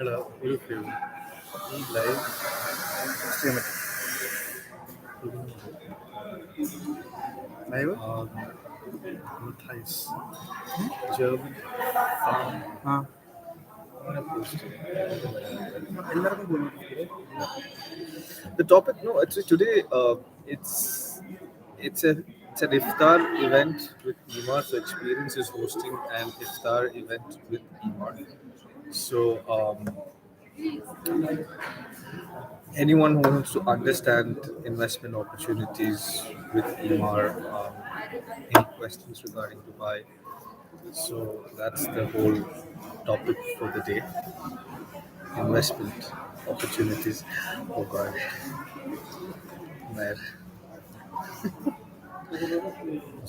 എടാ ഒരു ഫേവർ ഈ live stream it. Live? Matthijs German farm Ah. അങ്ങനെ പോസ്റ്റ് എല്ലാവർക്കും പോലും the topic no it's today it's it's a it's an iftar event with Emaar. So experience is hosting an iftar event with Emaar. So anyone who wants to understand investment opportunities with Emaar, any questions regarding Dubai. So that's the whole topic for the day. Investment opportunities. Oh God. Man.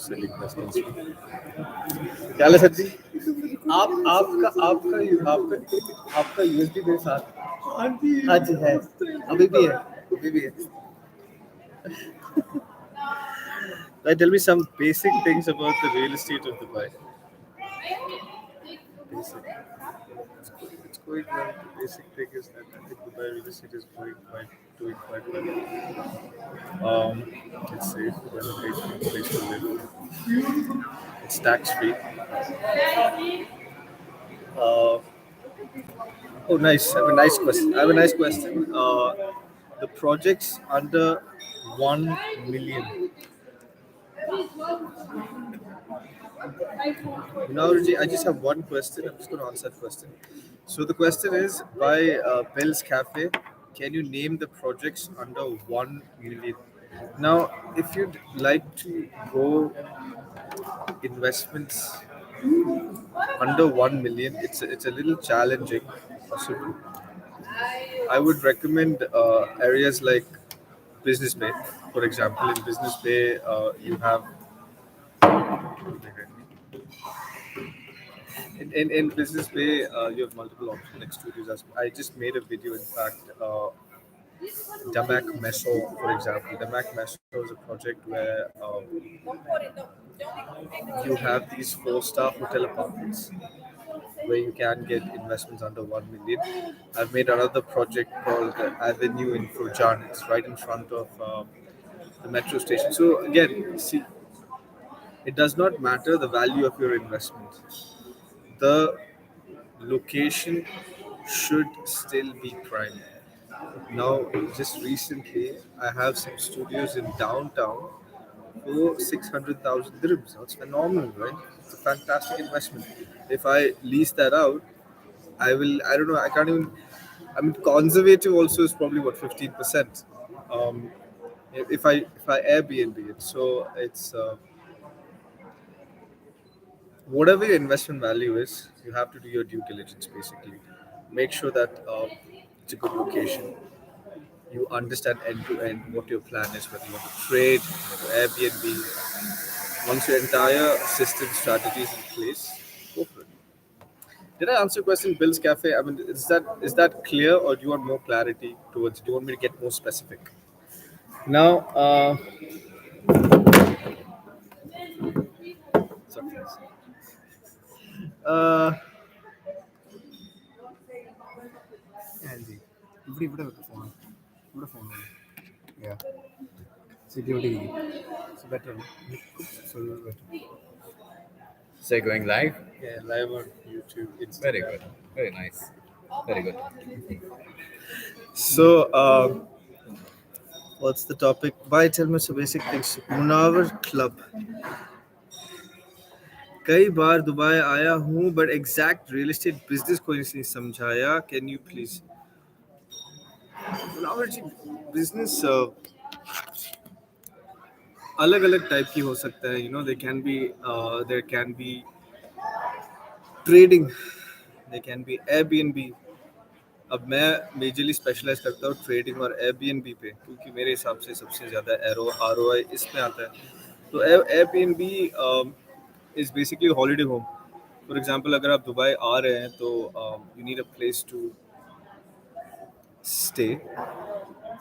Silly questions. क्या हाल है sir जी? आपका USB मेरे साथ हाँ जी है अभी भी है Right, tell me some basic things about the real estate of Dubai. Basic. It's going well. The basic thing is that I think Dubai real estate is doing quite well. It's safe, well paid place to live. It's tax free. Oh, nice. I have a nice question. The projects under 1 million. Naurji, I just have one question. I'm just going to answer that question. So the question is by Bell's Cafe. Can you name the projects under 1 million? Now, if you'd like to go investments under 1 million, it's a little challenging, possible. I would recommend areas like Business Bay. For example, in Business Bay, you have in Business Bay, you have multiple options like studios. I just made a video, in fact, Damak Meso, for example. Damak Meso is a project where you have these 4-star hotel apartments where you can get investments under 1 million. I've made another project called Avenue in Fujan. It's right in front of the metro station. So again, see, it does not matter the value of your investment. The location should still be prime. Now, just recently, I have some studios in downtown for 600,000 dirhams. Now, it's phenomenal, right? It's a fantastic investment. If I lease that out, I don't know, I can't even, I mean, conservative also is probably what, 15%. If I Airbnb it. So it's, whatever your investment value is, you have to do your due diligence basically. Make sure that it's a good location. You understand end to end what your plan is, whether you want to trade, Airbnb. Once your entire system strategy is in place, go for it. Did I answer your question, Bill's Cafe? I mean, is that clear, or do you want more clarity towards? Do you want me to get more specific? Now, sorry. Uh, Andy. ഇവിടെ phone ഇവിടെ phone Yeah. Security. It's better. So better. So you're going live? yeah, live on YouTube. Instagram. Very good. Very nice. Very good. So, what's the topic? Why tell me some basic things. Munawar Club. कई बार Dubai आया हूँ but exact real estate business कोई नहीं समझाया can you please business अलग अलग type की हो सकता है there can be trading there can be Airbnb अब मैं मेजरली स्पेशलाइज करता हूँ ट्रेडिंग और एयरबीएनबी पे क्योंकि मेरे हिसाब से सबसे ज़्यादा आरओआई इसमें आता है तो Airbnb is basically a holiday home. For example, अगर आप दुबई आ रहे हैं तो you need a place to stay,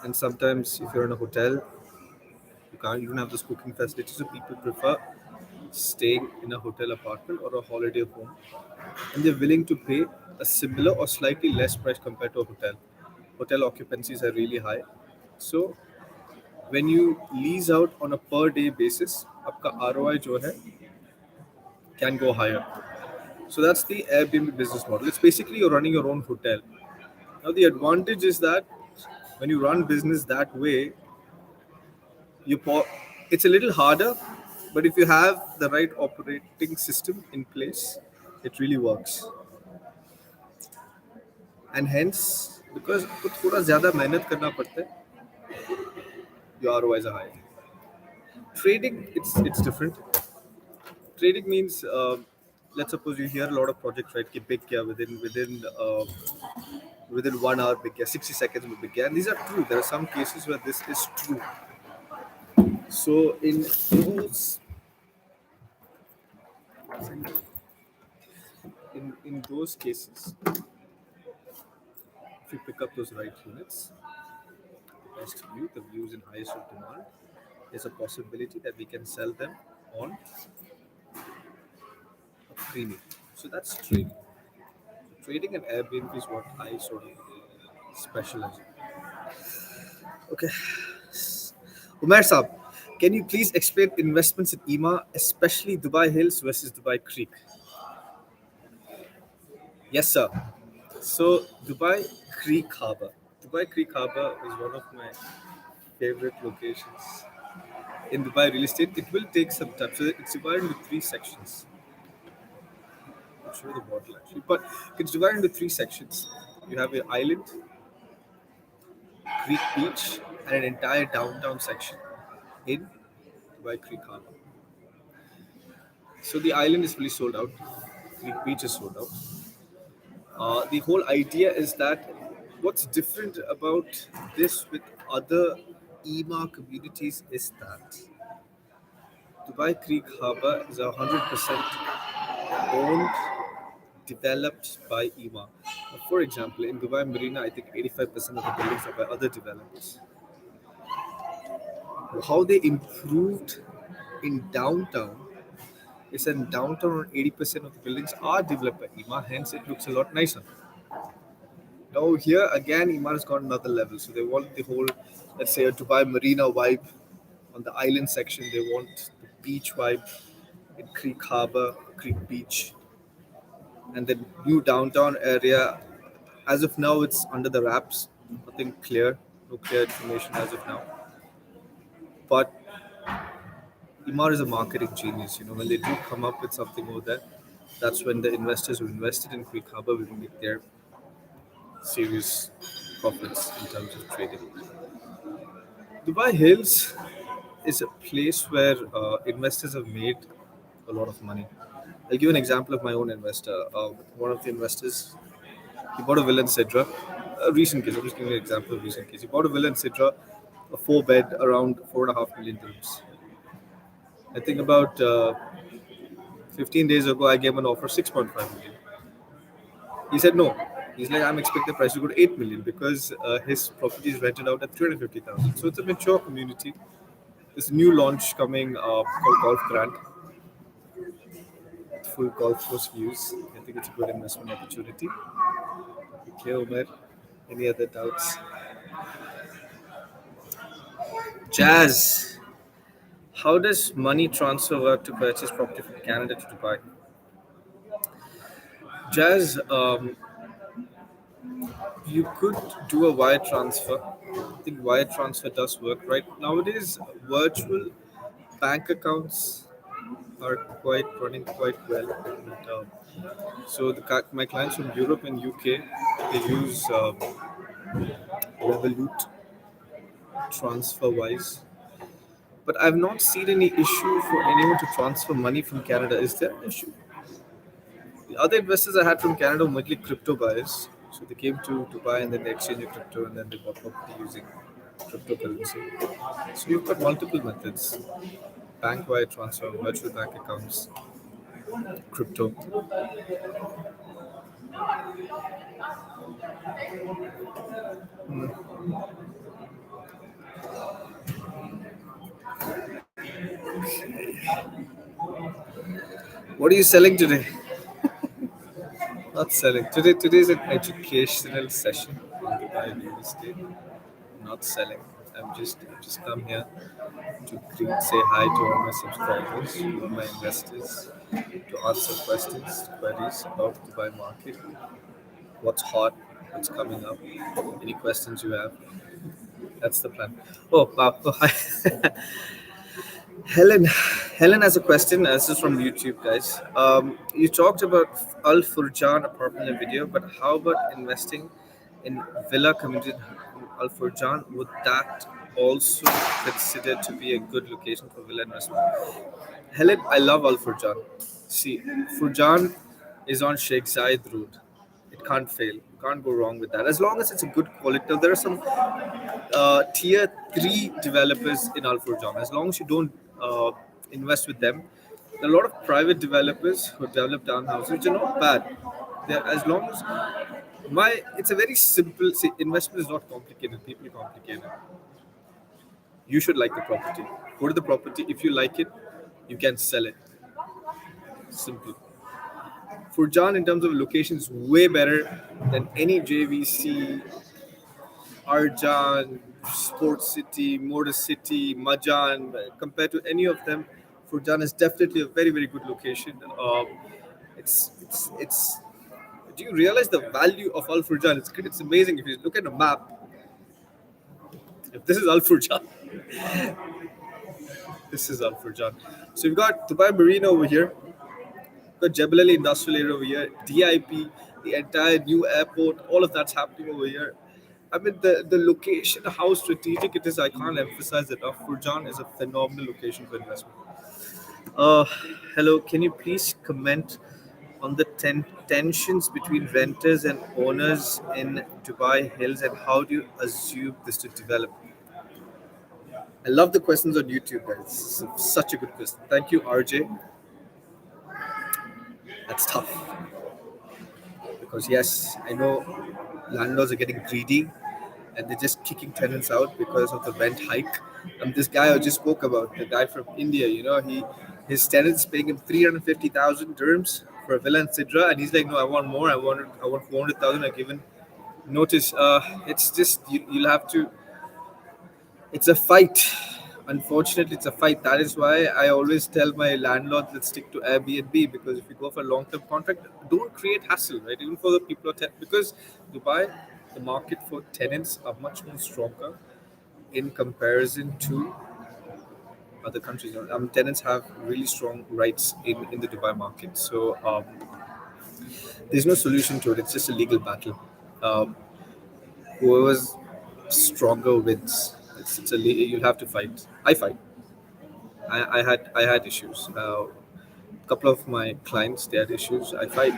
and sometimes if you're in a hotel, you don't have those cooking facilities, so people prefer staying in a hotel apartment or a holiday home, and they're willing to pay a similar or slightly less price compared to a hotel. Hotel occupancies are really high. So when you lease out on a per day basis, आपका ROI जो है can go higher. So that's the Airbnb business model. It's basically you're running your own hotel. Now the advantage is that when you run business that way, it's a little harder, but if you have the right operating system in place, it really works. And hence, because आपको थोड़ा ज़्यादा मेहनत करना पड़ता है, your ROIs are high. Trading, it's different. Trading means, let's suppose you hear a lot of projects, right? कि big क्या within 1 hour big क्या 60 seconds में big क्या, and these are true. There are some cases where this is true. So in those cases, if you pick up those right units, the best view, the views in highest of demand, there's a possibility that we can sell them on a premium. So that's trading. Trading and Airbnb is what I sort of specialize in. Okay. Umair Saab, can you please explain investments in Emaar, especially Dubai Hills versus Dubai Creek? Yes, sir. So Dubai Creek Harbour. Dubai Creek Harbour is one of my favorite locations in Dubai real estate. It will take some time. So it's divided into three sections. I'll show you the model actually, but it's divided into three sections. You have your island, Creek Beach, and an entire downtown section in Dubai Creek Harbour. So the island is fully sold out. Creek Beach is sold out. The whole idea is that what's different about this with other Emaar communities is that Dubai Creek Harbour is 100% owned, developed by Emaar. For example, in Dubai Marina, I think 85% of the buildings are by other developers. How they improved in downtown is that in downtown, 80% of the buildings are developed by Emaar, hence it looks a lot nicer. Now here again, Emaar has gone another level. So they want the whole, let's say, a Dubai Marina vibe on the island section. They want the beach vibe in Creek Harbour, Creek Beach, and the new downtown area. As of now, it's under the wraps. Nothing clear, no clear information as of now. But Emaar is a marketing genius. You know, when they do come up with something over there, that's when the investors who invested in Creek Harbour will make their serious profits in terms of trading. Dubai Hills is a place where investors have made a lot of money. I'll give an example of my own investor. One of the investors, he bought a villa in Sidra. A recent case, I'm just giving you an example of recent case. He bought a villa in Sidra, a 4 bed, around 4.5 million dirhams. I think about 15 days ago, I gave him an offer 6.5 million. He said no. He's like, I'm expecting the price to go to 8 million because his property is rented out at 350,000. So it's a mature community. There's a new launch coming called Golf Grand. Full golf course views. I think it's a good investment opportunity. Okay, Omer. Any other doubts? Jazz. How does money transfer work to purchase property from Canada to Dubai? Jazz, you could do a wire transfer. I think wire transfer does work. Right nowadays, virtual bank accounts are quite running quite well. And, so my clients from Europe and UK, they use Revolut TransferWise. But I've not seen any issue for anyone to transfer money from Canada. Is there an issue? The other investors I had from Canada were mainly crypto buyers. So they came to Dubai and then they exchanged their crypto and then they bought property using cryptocurrency. So you've got multiple methods: bank wire transfer, virtual bank accounts, crypto. What are you selling today? Not selling. Today is an educational session on Dubai real estate. Not selling. I'm just come here to say hi to all my subscribers, all my investors, to answer queries about the Dubai market, what's hot, what's coming up, any questions you have. That's the plan. Oh, wow. Oh, hi. Helen, Helen has a question. This is from YouTube, guys. You talked about Al Furjan apartment in the video, but how about investing in villa community in Al Furjan? Would that also considered to be a good location for villa investment? Helen, I love Al Furjan. See, Furjan is on Sheikh Zayed Road. It can't fail. You can't go wrong with that. As long as it's a good quality. Now, there are some tier three developers in Al Furjan. As long as you don't invest with them, there are a lot of private developers who develop townhouses, which are not bad. They're, as long as it's a very simple. See, investment is not complicated. People complicate it. You should like the property. Go to the property. If you like it, you can sell it. Simple. Furjan, in terms of location, is way better than any JVC, Arjan, Sports City, Motor City, Majan. Compared to any of them, Furjan is definitely a very, very good location. It's. Do you realize the value of Al Furjan? It's amazing. If you look at a map, if this is Al Furjan, this is Al Furjan. So you've got Dubai Marina over here, got Jebel Ali Industrial Area over here, DIP, the entire new airport, all of that's happening over here. I mean, the location, how strategic it is, I can't emphasize enough. Furjan is a phenomenal location for investment. Uh, Hello, can you please comment on the tensions between renters and owners in Dubai Hills, and how do you assume this to develop? I love the questions on YouTube, guys. This is such a good question. Thank you, RJ. That's tough because yes, I know landlords are getting greedy and they're just kicking tenants out because of the rent hike. And this guy I just spoke about, the guy from India, his tenants paying him 350,000 dirhams for a villa in Sidra, and he's like, no, I want more. I want 400,000. I given notice. It's just you'll have to. It's a fight. Unfortunately, it's a fight. That is why I always tell my landlords, let's stick to Airbnb, because if you go for a long-term contract, don't create hassle, right? Even for the people because Dubai, the market for tenants are much more stronger in comparison to other countries. Tenants have really strong rights in the Dubai market, so there's no solution to it. It's just a legal battle. Um, Whoever's stronger wins. You'll have to fight. I fight. I had issues. A couple of my clients, they had issues. I fight,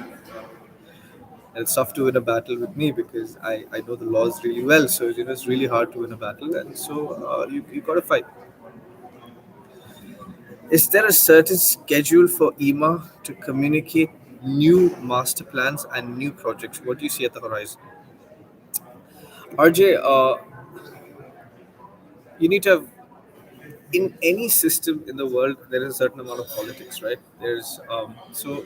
and it's tough to win a battle with me because I know the laws really well. So it's really hard to win a battle, and so you got to fight. Is there a certain schedule for Emaar to communicate new master plans and new projects? What do you see at the horizon? RJ, you need to have, in any system in the world, there is a certain amount of politics, right? So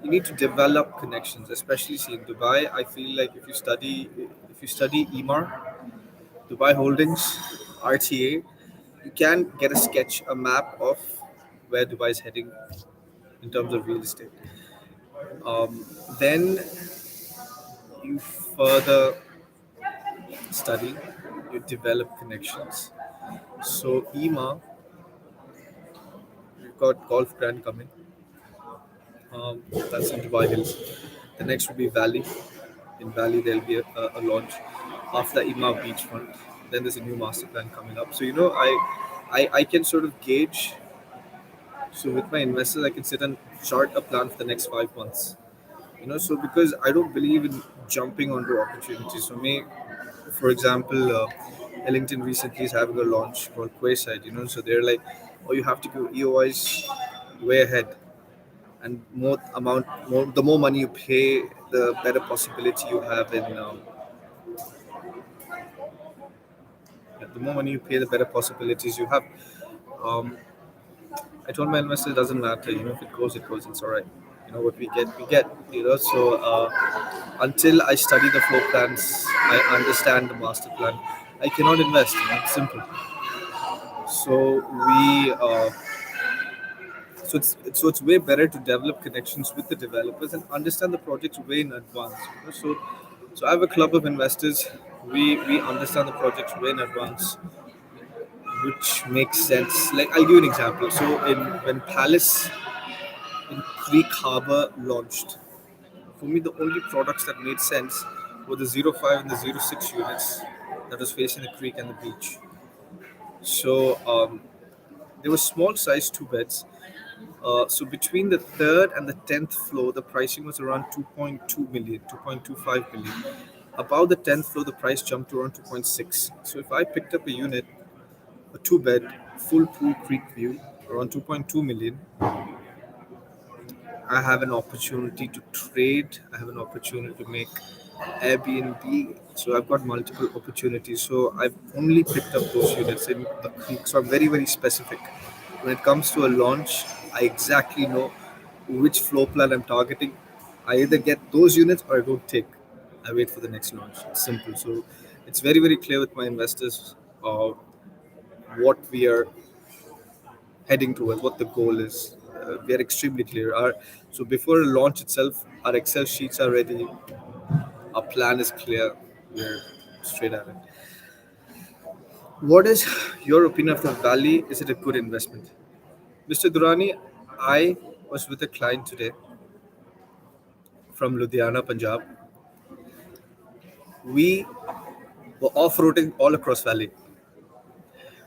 you need to develop connections, especially see in Dubai. I feel like if you study Emaar, Dubai Holdings, RTA, you can get a sketch, a map of where Dubai is heading in terms of real estate. Then you further study, you develop connections. So Emaar, we've got Golf Grand coming. That's in Dubai Hills. The next will be Valley. In Valley, there'll be a launch after Emaar Beachfront. Then there's a new master plan coming up. So I can sort of gauge. So with my investors, I can sit and chart a plan for the next 5 months. So because I don't believe in jumping onto opportunities. For me, for example, Ellington recently is having a launch called Quayside. So they're like, oh, you have to go EOIs way ahead, and the more money you pay, the better possibility you have in. The more money you pay, the better possibilities you have. Um, I told my investor it doesn't matter. If it goes, it goes. It's all right. What we get, we get. So until I study the floor plans, I understand the master plan. I cannot invest. It's simple. So it's way better to develop connections with the developers and understand the projects way in advance. So I have a club of investors. We understand the projects way in advance, which makes sense. Like, I'll give you an example. So in when Palace in Creek Harbor launched, for me the only products that made sense were the 05 and the 06 units that was facing the creek and the beach. So they were small size two beds. So between the third and the 10th floor, the pricing was around 2.2 million, 2.25 million. Above the 10th floor, the price jumped to around 2.6. So if I picked up a unit, a two bed, full pool creek view, around 2.2 million, I have an opportunity to trade. I have an opportunity to make Airbnb. So I've got multiple opportunities. So I've only picked up those units in a creek. So I'm very, very specific. When it comes to a launch, I exactly know which floor plan I'm targeting. I either get those units or I don't take. I wait for the next launch. It's simple. So it's very, very clear with my investors what we are heading towards, what the goal is. We are extremely clear. So before a launch itself, our Excel sheets are ready. Our plan is clear. We're straight at it. What is your opinion of the Valley? Is it a good investment? Mr. Durrani, I was with a client today from Ludhiana, Punjab. We were off-roading all across Valley.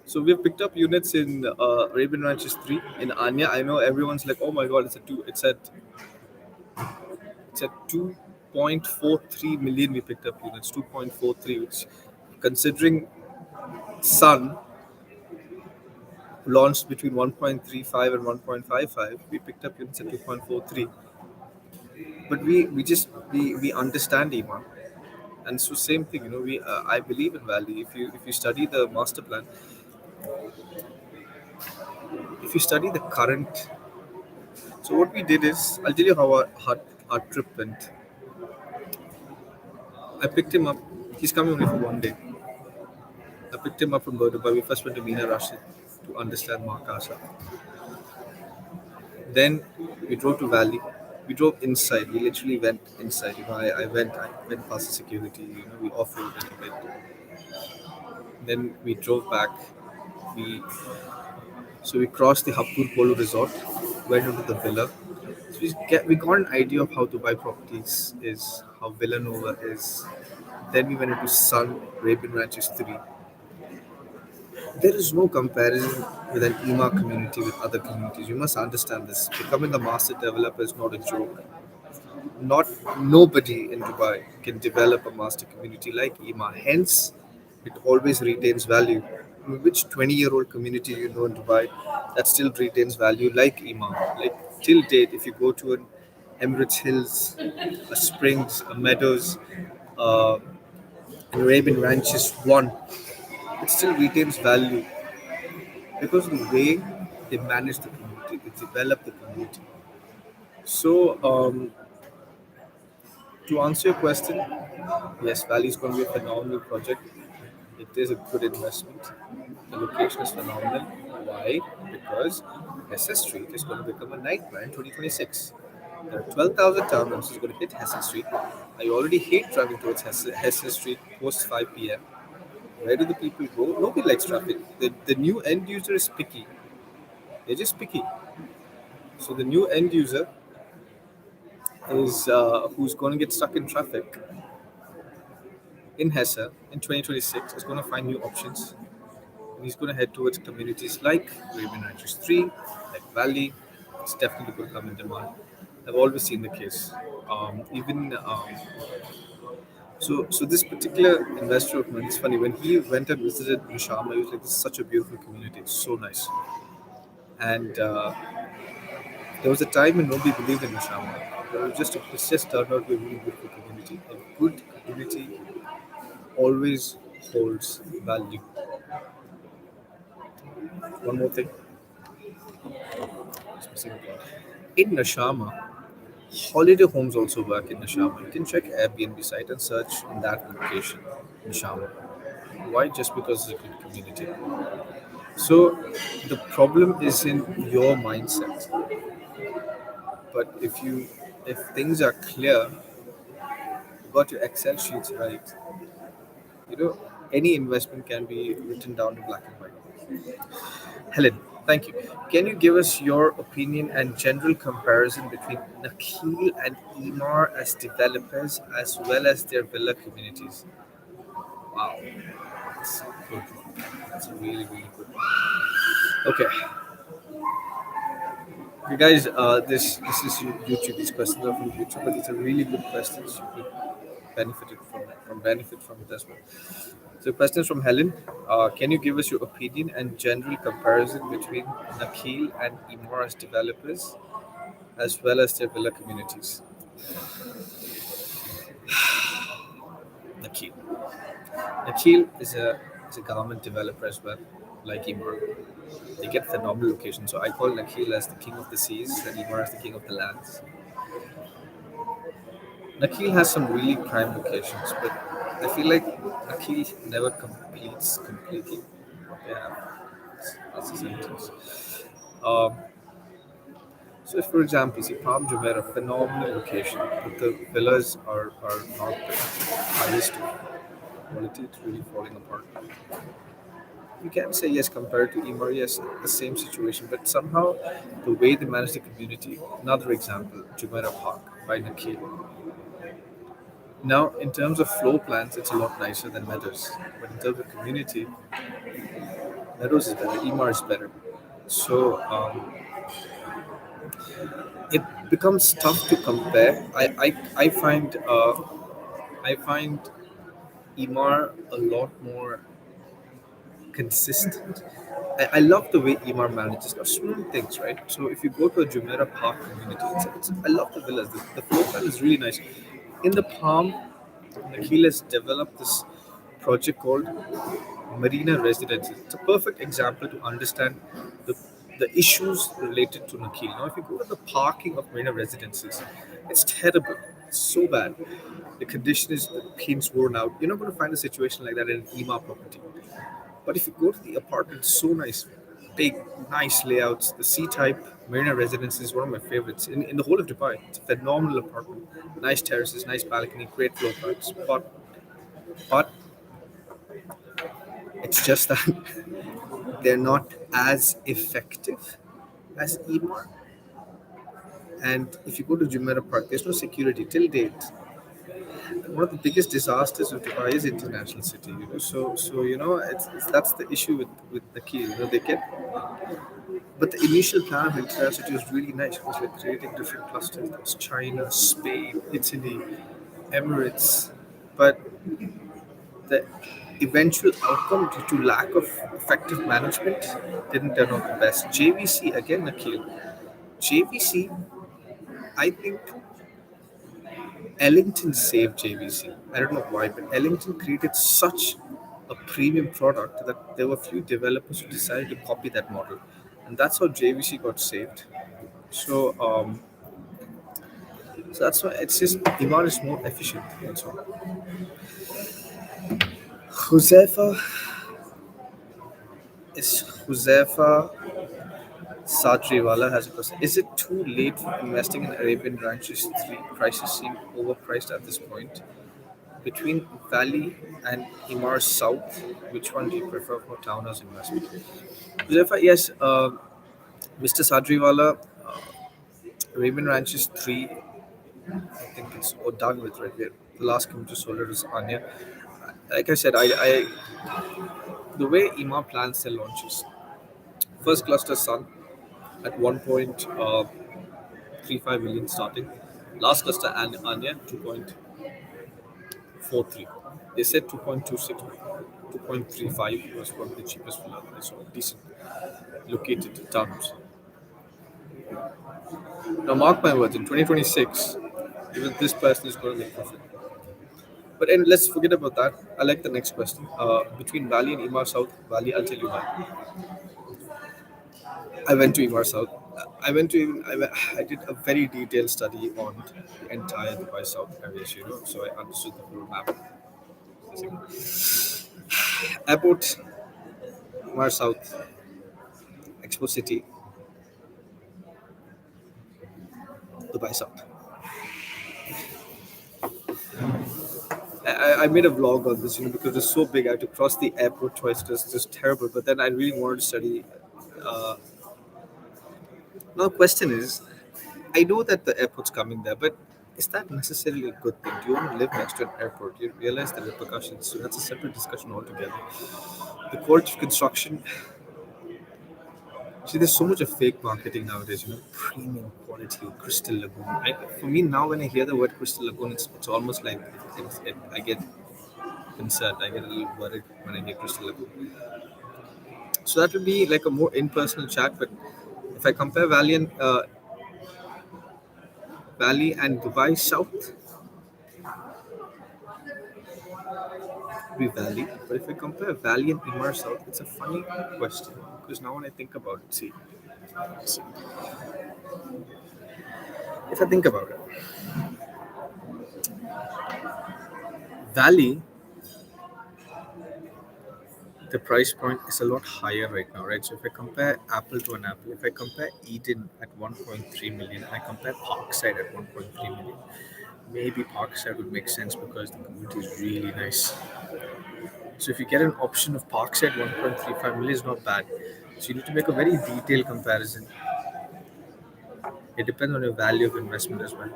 So we've picked up units in Arabian Ranches 3 in Anya. I know everyone's like, oh my god, it's at 2.43 million we picked up units, 2.43, which considering Sun launched between 1.35 and 1.55, we picked up units at 2.43. But we understand Emaar. And so same thing, we I believe in Valley. If you study the master plan, if you study the current, so what we did is, I'll tell you how our trip went. I picked him up. He's coming only for one day. I picked him up from Dubai. We first went to Mina Rashid to understand Markasa. Then we drove to Valley. We drove inside. We literally went inside. I went past the security. We off-roaded a bit. Then we drove back. We So we crossed the Hapur Polo Resort, went into the villa. So we got an idea of how Dubai properties is, how Villanova is. Then we went into Sun, Arabian Ranches 3. There is no comparison with an Emaar community with other communities. You must understand this. Becoming a master developer is not a joke. Not Nobody in Dubai can develop a master community like Emaar. Hence, it always retains value. Which 20-year-old community in Dubai that still retains value like Emaar? Like, till date, if you go to an Emirates Hills, a Springs, a Meadows, uh, an Arabian Ranches one, it still retains value because of the way they manage the community, they develop the community. So, to answer your question, yes, Valley is going to be a phenomenal project. It is a good investment. The location is phenomenal. Why? Because SS Street is going to become a nightmare in 2026. There are 12,000 townhouses going to hit Hessen Street. I already hate driving towards Hessen Street post 5 p.m. Where do the people go? Nobody likes traffic. The new end user is picky. They're just picky. So the new end user is who's going to get stuck in traffic in Hesse in 2026 is going to find new options. And he's going to head towards communities like Arabian Ranches 3, like Valley. It's definitely going to come in demand. I've always seen the case. Even so this particular investor of mine, it's funny, when he went and visited Mishama, he was like, this is such a beautiful community. It's so nice. And there was a time when nobody believed in Mishama. It's just turned out to be a really beautiful community. A good community always holds value. One more thing. Singapore. In Nashama, holiday homes also work in Nashama. You can check Airbnb site and search in that location, Nashama. Why? Just because it's a good community. So the problem is in your mindset. But if things are clear, you got your Excel sheets right, you know, any investment can be written down in black and white. Helen, thank you. Can you give us your opinion and general comparison between Nakheel and Emaar as developers as well as their villa communities? Wow, that's a good one. That's a really, really good one. Okay, okay, guys. This is YouTube. These questions are from YouTube, but it's a really good questions. You could benefit from it as well. So, questions from Helen. Can you give us your opinion and general comparison between Nakheel and Emaar as developers as well as their villa communities? Nakheel. Nakheel is a government developer as well, like Emaar. They get phenomenal locations. So I call Nakheel as the king of the seas, and Emaar as the king of the lands. Nakheel has some really prime locations, but I feel like Nakheel never completes completely. Yeah, that's a sentence. Um, so, if, for example, see Palm Jumeirah, phenomenal location, but the villas are not the highest quality. It's really falling apart. You can say yes compared to Emaar, yes, the same situation, but somehow the way they manage the community. Another example, Jumeirah Park by Nakheel. Now, in terms of floor plans, it's a lot nicer than Meadows, but in terms of community, Meadows is better, Emaar is better. So it becomes tough to compare. I find Emaar a lot more consistent. I love the way Emaar manages small things, right? So if you go to a Jumeirah Park community, I love the villas. The floor plan is really nice. In the Palm, Nakheel has developed this project called Marina Residences. It's a perfect example to understand the the issues related to Nakheel. Now, if you go to the parking of Marina Residences, it's terrible. It's so bad. The condition is the paint's worn out. You're not going to find a situation like that in an EMA property. But if you go to the apartment, it's so nice. Big, nice layouts. The C type Marina Residence is one of my favorites in the whole of Dubai. It's a phenomenal apartment. Nice terraces, nice balcony, great floor plans. But it's just that they're not as effective as Emaar. And if you go to Jumeirah Park, there's no security till date. One of the biggest disasters of Dubai is international city. It's that's the issue with the key. They get, but the initial plan of international city was really nice because we're creating different clusters. There was China, Spain, Italy, Emirates, but the eventual outcome due to lack of effective management didn't turn out the best. JVC again, Nikhil. JVC, I think Ellington saved JVC. I don't know why, but Ellington created such a premium product that there were few developers who decided to copy that model, and that's how JVC got saved. So, so that's why it's just Iman is more efficient. That's all. Josefa Josefa Sadriwala has a question. Is it too late for investing in Arabian Ranches 3? Prices seem overpriced at this point. Between Valley and Emaar South, which one do you prefer for townhouse investment? Josefa, yes, Mr. Sadriwala, Arabian Ranches 3, I think it's done with right there. The last commuter sold it was Anya. Like I said, the way Emaar plans their launches, first cluster Sun at 1.35 million starting. Last cluster and Anya 2.43. They said 2.26, 2.35 was one of the cheapest villa. So decent located towns. Now mark my words, in 2026, even this person is going to make profit. But let's forget about that. I like the next question. Between Valley and Emaar South, Valley, I'll tell you why. I went to Emaar South. I went to even I did a very detailed study on the entire Dubai South areas, so I understood the whole map. Airport, Emaar South, Expo City, Dubai South. I made a vlog on this, because it's so big. I had to cross the airport twice. It was just terrible. But then I really wanted to study. Uh, now, the question is, I know that the airport's coming there, but is that necessarily a good thing? Do you want to live next to an airport? You realize the repercussions. So that's a separate discussion altogether. The quality of construction. See, there's so much of fake marketing nowadays. Premium quality, Crystal Lagoon. For me now, when I hear the word Crystal Lagoon, it's almost like I get concerned. I get a little worried when I hear Crystal Lagoon. So that will be like a more impersonal chat. But if I compare Valley and Dubai South, it'll be Valley. But if I compare Valley and Emaar South, it's a funny question because now when I think about it, see, if I think about it, Valley, the price point is a lot higher right now, right? So if I compare apple to an apple, if I compare Eden at 1.3 million and I compare Parkside at 1.3 million, maybe Parkside would make sense because the community is really nice. So if you get an option of Parkside 1.35 million is not bad. So you need to make a very detailed comparison. It depends on your value of investment as well.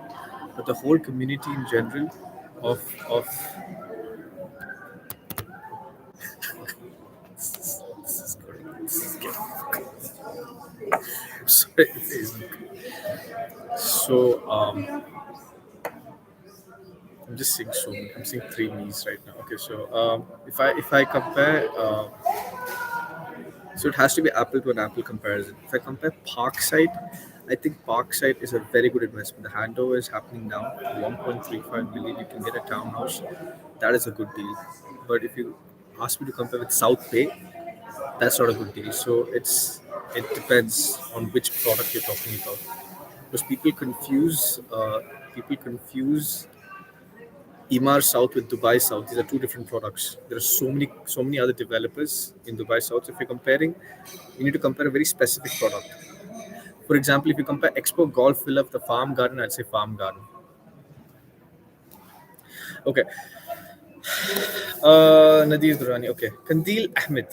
But the whole community in general of this is good. This is good. Sorry, it isn't. So I'm just seeing so many. I'm seeing three me's right now. Okay, so if I compare, so it has to be apple to an apple comparison. If I compare Parkside, I think Parkside is a very good investment. The handover is happening now. 1.35 million, you can get a townhouse. That is a good deal. But if you ask me to compare with South Bay, that's not a good deal. So it depends on which product you're talking about. Because people confuse Emaar South with Dubai South. These are two different products. There are so many other developers in Dubai South. If you're comparing, you need to compare a very specific product. For example, if you compare Expo Golf Villa with the Farm Garden, I'd say Farm Garden. Okay. Nadir Durrani. Okay. Kandil Ahmed.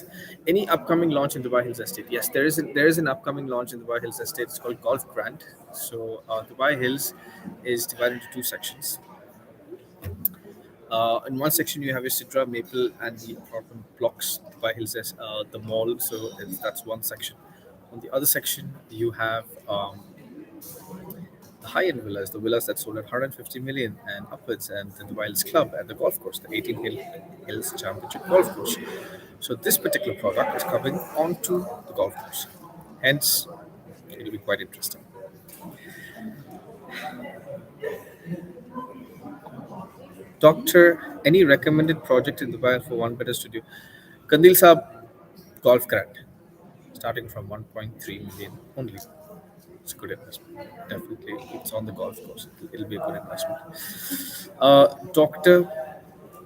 Any upcoming launch in Dubai Hills Estate? Yes, there is an upcoming launch in Dubai Hills Estate. It's called Golf Grand. So Dubai Hills is divided into two sections. In one section, you have your Sidra, Maple, and the apartment blocks by Hills, the mall. So that's one section. On the other section, you have the high-end villas, the villas that sold at 150 million and upwards, and the Dubai Hills Club and the golf course, the 18 Hills Championship Golf Course. So this particular product is coming onto the golf course. Hence, it will be quite interesting. Doctor, any recommended project in Dubai for one better studio? Kandil Saab, Golf Grand, starting from 1.3 million only. It's a good investment. Definitely, it's on the golf course. It'll be a good investment. Doctor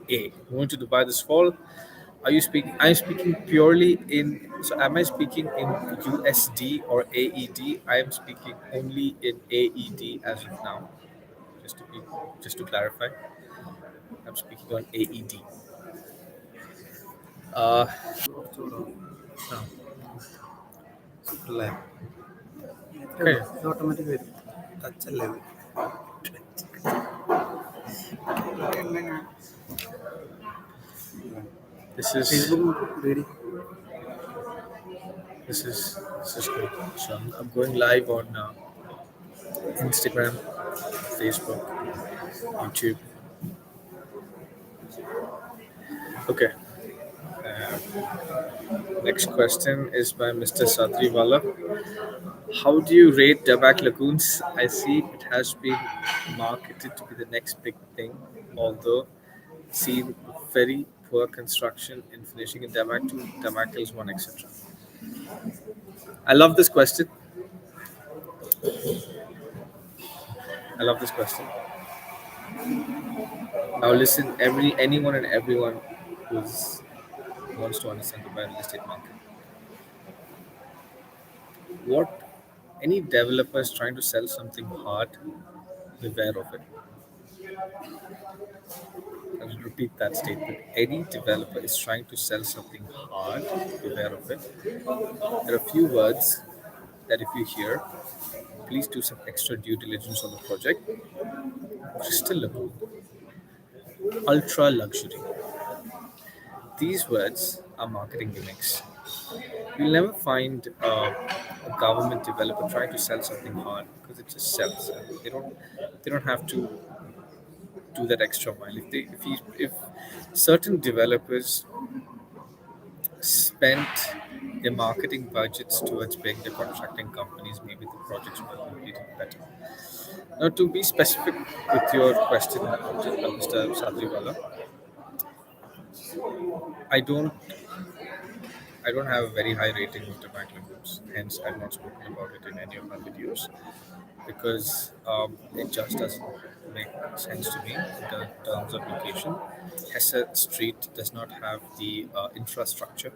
A, going to Dubai this fall. Are you speaking? I'm speaking purely in. So, am I speaking in USD or AED? I am speaking only in AED as of now. Just to be, just to clarify, I'm speaking on AED. Uh, no. അല്ലേ ഇത്രയേ Okay. ഉള്ളൂ ഇത് automatic വരും ടച്ചല്ലേ ഇത് This is Facebook ready this is good. So I'm going live on Instagram, Facebook, YouTube. Okay. Next question is by Mr. Satriwala. How do you rate Dabak Lagoons? I see it has been marketed to be the next big thing, although seen very poor construction in finishing in Dabak 2, Dabak Hills 1, etc. I love this question. I love this question. Now listen, anyone and everyone who's wants to understand the real estate market. What any developer is trying to sell something hard, beware of it. I will repeat that statement. Any developer is trying to sell something hard, beware of it. There are a few words that if you hear, please do some extra due diligence on the project. Crystal lagoon, ultra luxury. These words are marketing gimmicks. You'll never find a government developer trying to sell something hard because it just sells. They don't have to do that extra mile. If certain developers spent their marketing budgets towards paying the contracting companies, maybe the projects would have completed better. Now, to be specific with your question, Mr. Sadriwala, I don't I don't have a very high rating of tobacco groups. Hence, I've not spoken about it in any of my videos because it just doesn't make sense to me in terms of location. Hesse Street does not have the infrastructure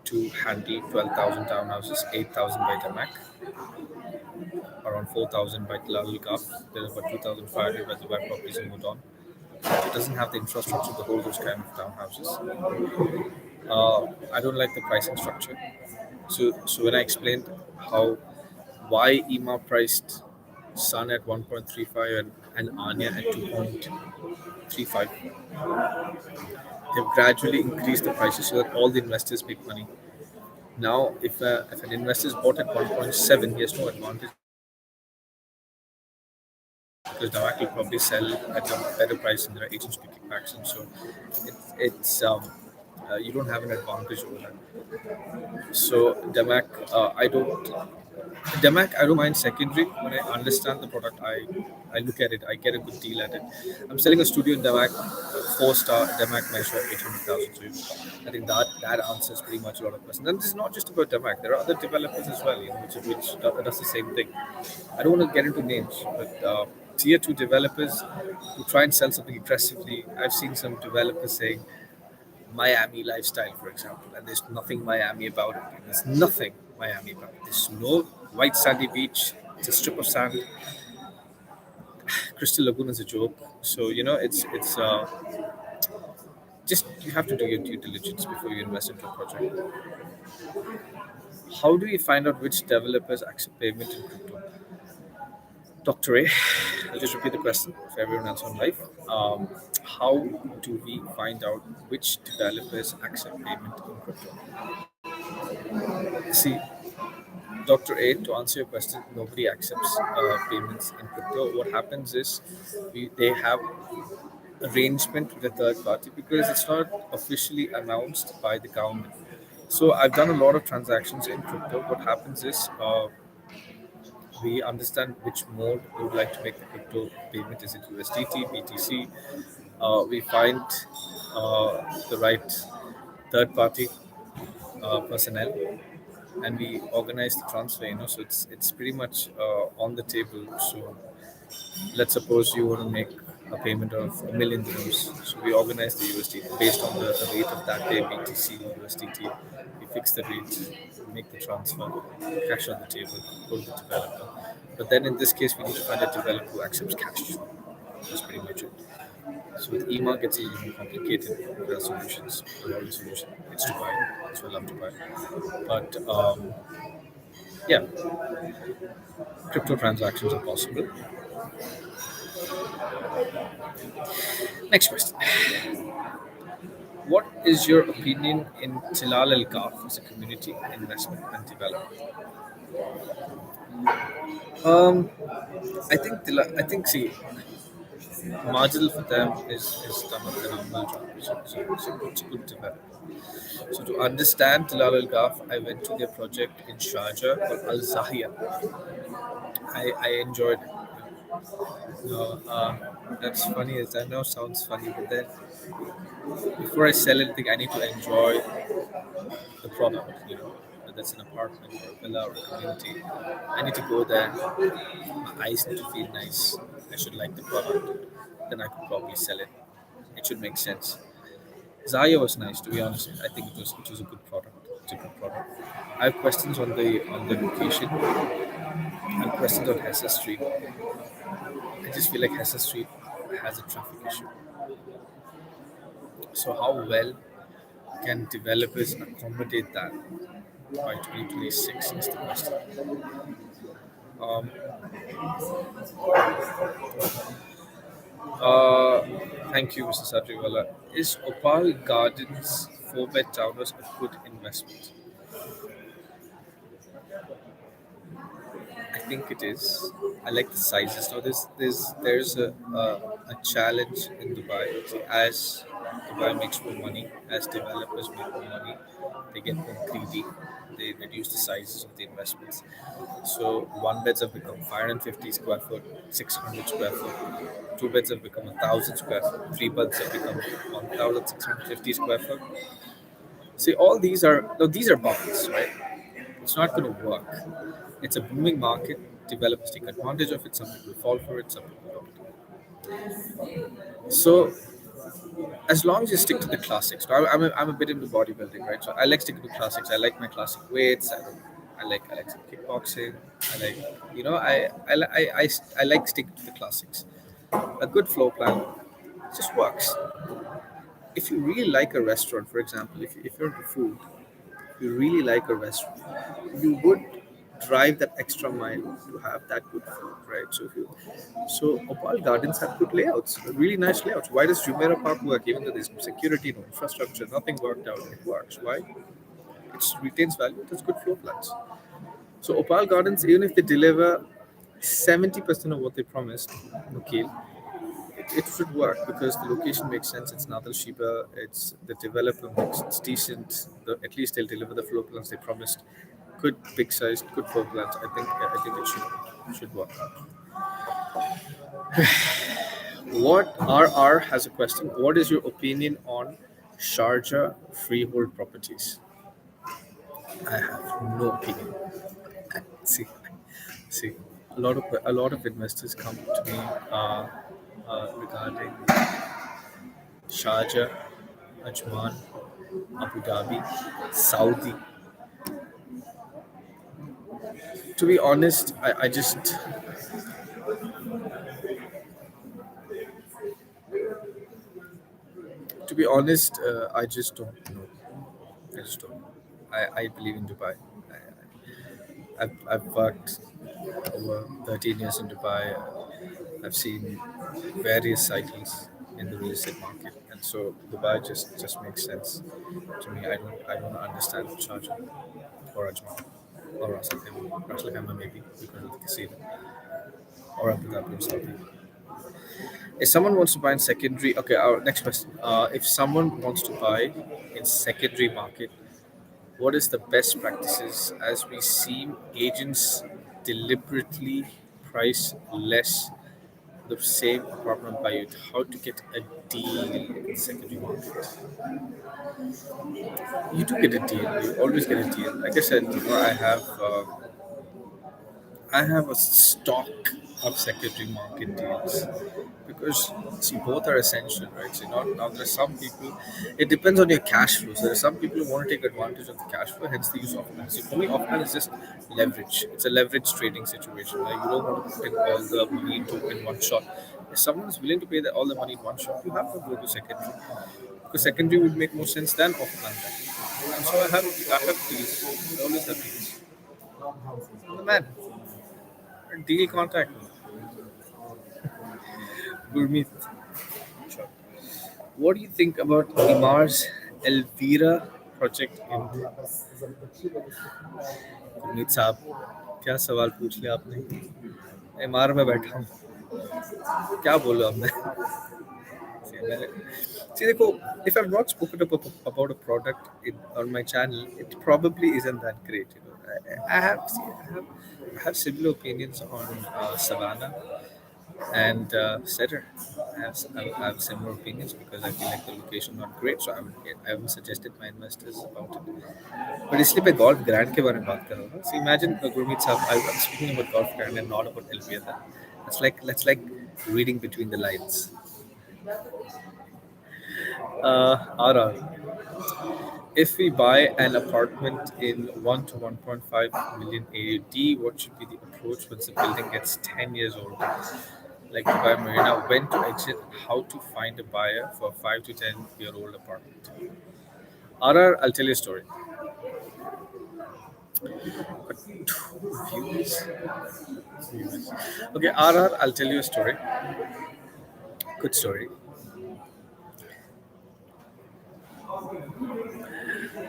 to handle 12,000 townhouses, 8,000 by Damac, around 4,000 by Tilal Gulf. There's about 2,500 by Dubai properties in Udon. It doesn't have the infrastructure to hold those kind of townhouses. I don't like the pricing structure. So when I explained why Emaar priced Sun at 1.35 and Anya at 2.35, they've gradually increased the prices so that all the investors make money. Now, if an investor is bought at 1.7, he has no advantage because Navak will probably sell at a better price and there are agents picking backs. And so you don't have an advantage over that. So Damac, I don't mind secondary. When I understand the product, I look at it. I get a good deal at it. I'm selling a studio in Damac, 4-star Damac measure 800,000. So I think that answers pretty much a lot of questions. And this is not just about Damac. There are other developers as well, which does the same thing. I don't want to get into names, but tier two developers who try and sell something aggressively. I've seen some developers saying Miami lifestyle, for example, and there's nothing Miami about it. There's nothing Miami about it. There's no white sandy beach. It's a strip of sand. Crystal Lagoon is a joke. So it's just you have to do your due diligence before you invest into a project. How do we find out which developers accept payment in crypto? Dr. A, I'll just repeat the question for everyone else on live. How do we find out which developers accept payment in crypto? See, Dr. A, to answer your question, nobody accepts payments in crypto. What happens is they have arrangement with a third party because it's not officially announced by the government. So I've done a lot of transactions in crypto. What happens is we understand which mode we would like to make the crypto payment. Is it USDT, BTC? We find the right third party personnel and we organize the transfer. So it's pretty much on the table. So let's suppose you want to make a payment of $1 million. So we organize the USDT based on the rate of that day, BTC, USDT. We fix the rate, make the transfer, cash on the table, go to the developer. But then in this case, we need to find a developer who accepts cash. That's pretty much it. So with Emaar gets a little more complicated. There are solutions. The only solution is to buy. So I love to buy. But yeah, crypto transactions are possible. Next question. What is your opinion in Tilal Al Kaf as a community investment and development? Um, I think see, marginal for them is done a phenomenal job. It's a good development. So to understand Tilal Al Kaf, I went to their project in Sharjah called Al Zahia. I enjoyed it. That's funny. As I know, sounds funny, but then before I sell anything, I need to enjoy the product. whether it's an apartment or a villa or a community, I need to go there. My eyes need to feel nice. I should like the product. Then I could probably sell it. It should make sense. Zaya was nice, to be honest. I think it was a good product. It's a good product. I have questions on the location. I have questions on Hessa Street. I just feel like Hessa Street has a traffic issue. So how well can developers accommodate that by 2026 is the question. Um, uh, Thank you, Mr. Satriwala. Is Opal Gardens 4-bed towers a good investment? I think it is. I like the sizes. Now, there's a challenge in Dubai. See, as Dubai makes more money, as developers make more money, they get more greedy. They reduce the sizes of the investments. So one beds have become 550 square foot, 600 square foot. Two beds have become 1,000 square foot. Three beds have become 1,650 square foot. See, all these are bubbles, right? It's not going to work. It's a booming market. Developers take advantage of it. Some people fall for it. Some people don't. So as long as you stick to the classics, so I'm a bit into bodybuilding, right? So I like sticking to classics. I like my classic weights. I like some kickboxing. I like I like sticking to the classics. A good floor plan just works. If you really like a restaurant, for example, if you're into food, you really like a restaurant, you would drive that extra mile to have that good food, right? So Opal Gardens have good layouts, really nice layouts. Why does Jumeirah Park work? Even though there's no security, no infrastructure, nothing worked out, it works. Why? It retains value. It has good floor plans. So Opal Gardens, even if they deliver 70% of what they promised, Nikhil, it should work because the location makes sense. It's Nadal Shiba. It's the developer makes it's decent. At least they'll deliver the floor plans they promised. Good big size, good floor plans. I think it should work. What RR has a question. What is your opinion on Sharjah freehold properties? I have no opinion. See, see, a lot of investors come to me regarding Sharjah, Ajman, Abu Dhabi, Saudi. To be honest, I just to be honest, I just don't know. I just don't know. I believe in Dubai. I've worked over 13 years in Dubai. I've seen various cycles in the real estate market, and so Dubai just makes sense to me. I don't understand Sharjah or Ajman or Ras Al Khaimah. Ras Al Khaimah maybe because of the casino or Abu Dhabi or Saudi. If someone wants to buy in secondary, okay. Our next question: if someone wants to buy in secondary market, what is the best practices as we see agents deliberately price less the same apartment by it? How to get a deal in secondary market? You do get a deal. You always get a deal. Like I said, I have a stock of secondary market deals because see both are essential, right? So not now there are some people. It depends on your cash flow. So there are some people who want to take advantage of the cash flow, hence they use off-plan. See, for me, off-plan is just leverage. It's a leverage trading situation. Right? You don't want to put in all the money in one shot. If someone is willing to pay all the money in one shot, you have to go to secondary because secondary would make more sense than off-plan. And so I have deals. I always have deals. I'm the man. Deal contact me. Gurmeet. Sure. What do you think about Emaar's Elvira project in Gurmeet साहब क्या सवाल पूछ लिया आपने MR में बैठा हूँ क्या बोलूँ अब मैं See, देखो, if I've not spoken about a product on my channel, it probably isn't that great. You know, I have similar opinions on Savannah. and Setter. I have similar opinions because I feel like the location not great, so I haven't suggested my investors about it. But इसलिए मैं golf grand के बारे में बात कर रहा हूँ ना. So imagine Gurmeet sahab, I'm speaking about golf grand and not about LVR. That's like reading between the lines. RR. If we buy an apartment in 1 to 1.5 million AUD, what should be the approach once the building gets 10 years old? Like Dubai Marina, when to exit, how to find a buyer for a 5 to 10-year-old apartment. RR, I'll tell you a story. Got two views. Okay, RR, I'll tell you a story. Good story.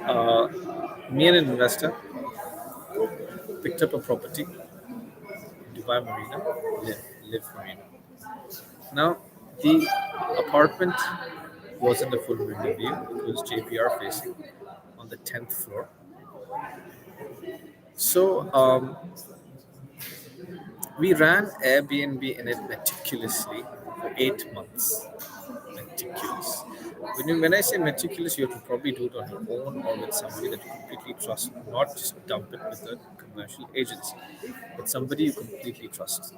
Uh, Me and an investor picked up a property in Dubai Marina, live Marina. Now, the apartment wasn't a full window view, it was JPR facing on the 10th floor. So, we ran Airbnb in it meticulously for 8 months. Meticulous. When I say meticulous, you have to probably do it on your own or with somebody that you completely trust, not just dump it with the commercial agents, but somebody you completely trust,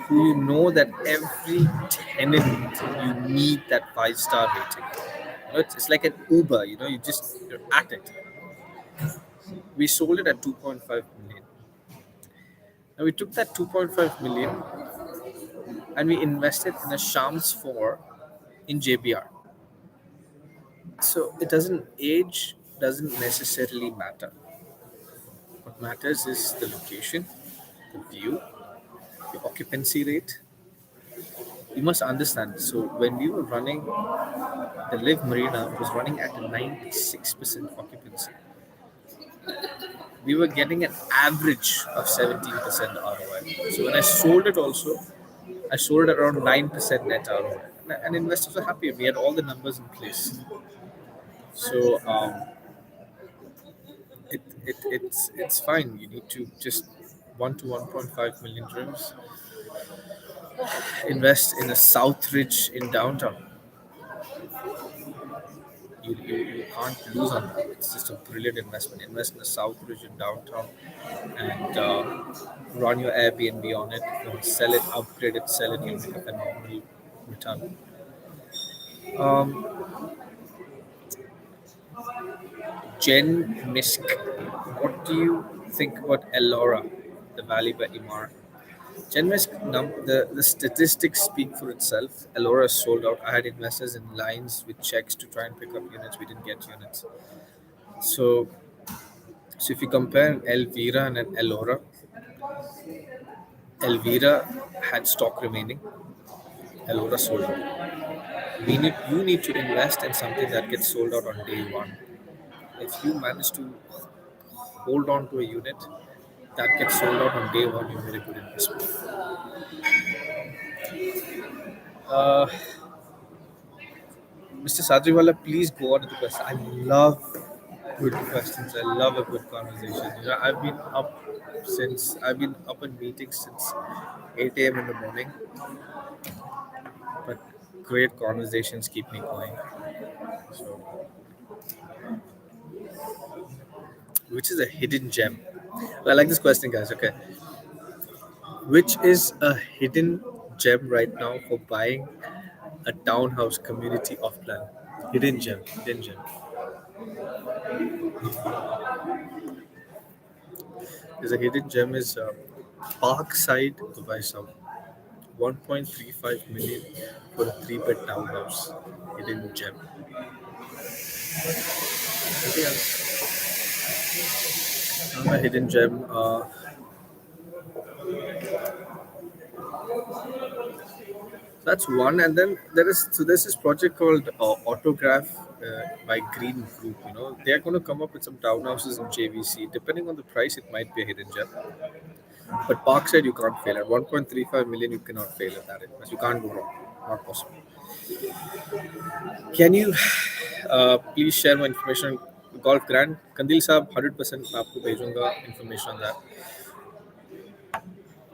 who you know that every tenant you need that 5-star rating. It's like an Uber, you're at it. We sold it at 2.5 million. Now we took that 2.5 million and we invested in a Shams 4 in JBR. So it doesn't age doesn't necessarily matter. What matters is the location, the view, the occupancy rate. You must understand. So when we were running the Live Marina was running at a 96% occupancy. We were getting an average of 17% ROI. So when I sold it also, I sold it around 9% net ROI. And investors were happy. We had all the numbers in place. So it's fine. You need to just 1 to 1.5 million dirhams invest in a South Ridge in downtown. You can't lose on that. It's just a brilliant investment. Invest in a South Ridge in downtown and run your Airbnb on it. Sell it, upgrade it, sell it. You'll make a phenomenal return. Um, Jen Misk, what do you think about Elora, the Valley by Emaar? Jen Misk, the statistics speak for itself. Elora is sold out. I had investors in lines with checks to try and pick up units. We didn't get units. So, so if you compare an Elvira and an Elora, Elvira had stock remaining. Elora sold out. You need to invest in something that gets sold out on day one. If you manage to hold on to a unit that gets sold out on day one, you made a good investment. Uh, Mr. Sadriwala, please go on to the question. I love good questions. I love a good conversation. I've been up in meetings since 8 a.m. in the morning, but great conversations keep me going. So, which is a hidden gem? Well, I like this question, guys. Okay, which is a hidden gem right now for buying a townhouse community off plan? Hidden gem, hidden gem. There's a hidden gem is Parkside Dubai South. 1.35 million for a 3-bed townhouse. Hidden gem. Anything else? Another hidden gem. That's one, and then there's this project called Autograph by Green Group. They're going to come up with some townhouses in JVC. Depending on the price, it might be a hidden gem. But Parkside, you can't fail at 1.35 million. You cannot fail at that investment. You can't go wrong. Not possible. Can you please share my information on Golf Grand? Kandil साहब 100% मैं आपको भेजूंगा information on that.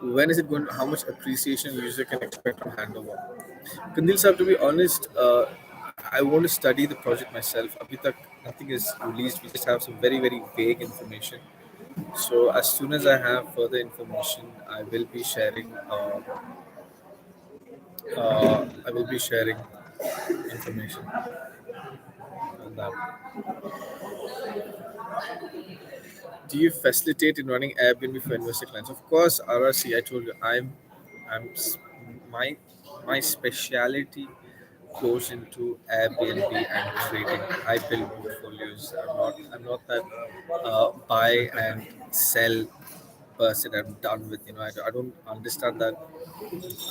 When is it going? How much appreciation user can expect on handover? Kandil sir, to be honest, I want to study the project myself. Abhi tak nothing is released. We just have some very very vague information. So as soon as I have further information, I will be sharing information on that. Do you facilitate in running Airbnb for investor clients? Of course, RRC. I told you, I'm s- my my speciality goes into Airbnb and trading. I build portfolios. I'm not that buy and sell person. I'm done with. I don't understand that.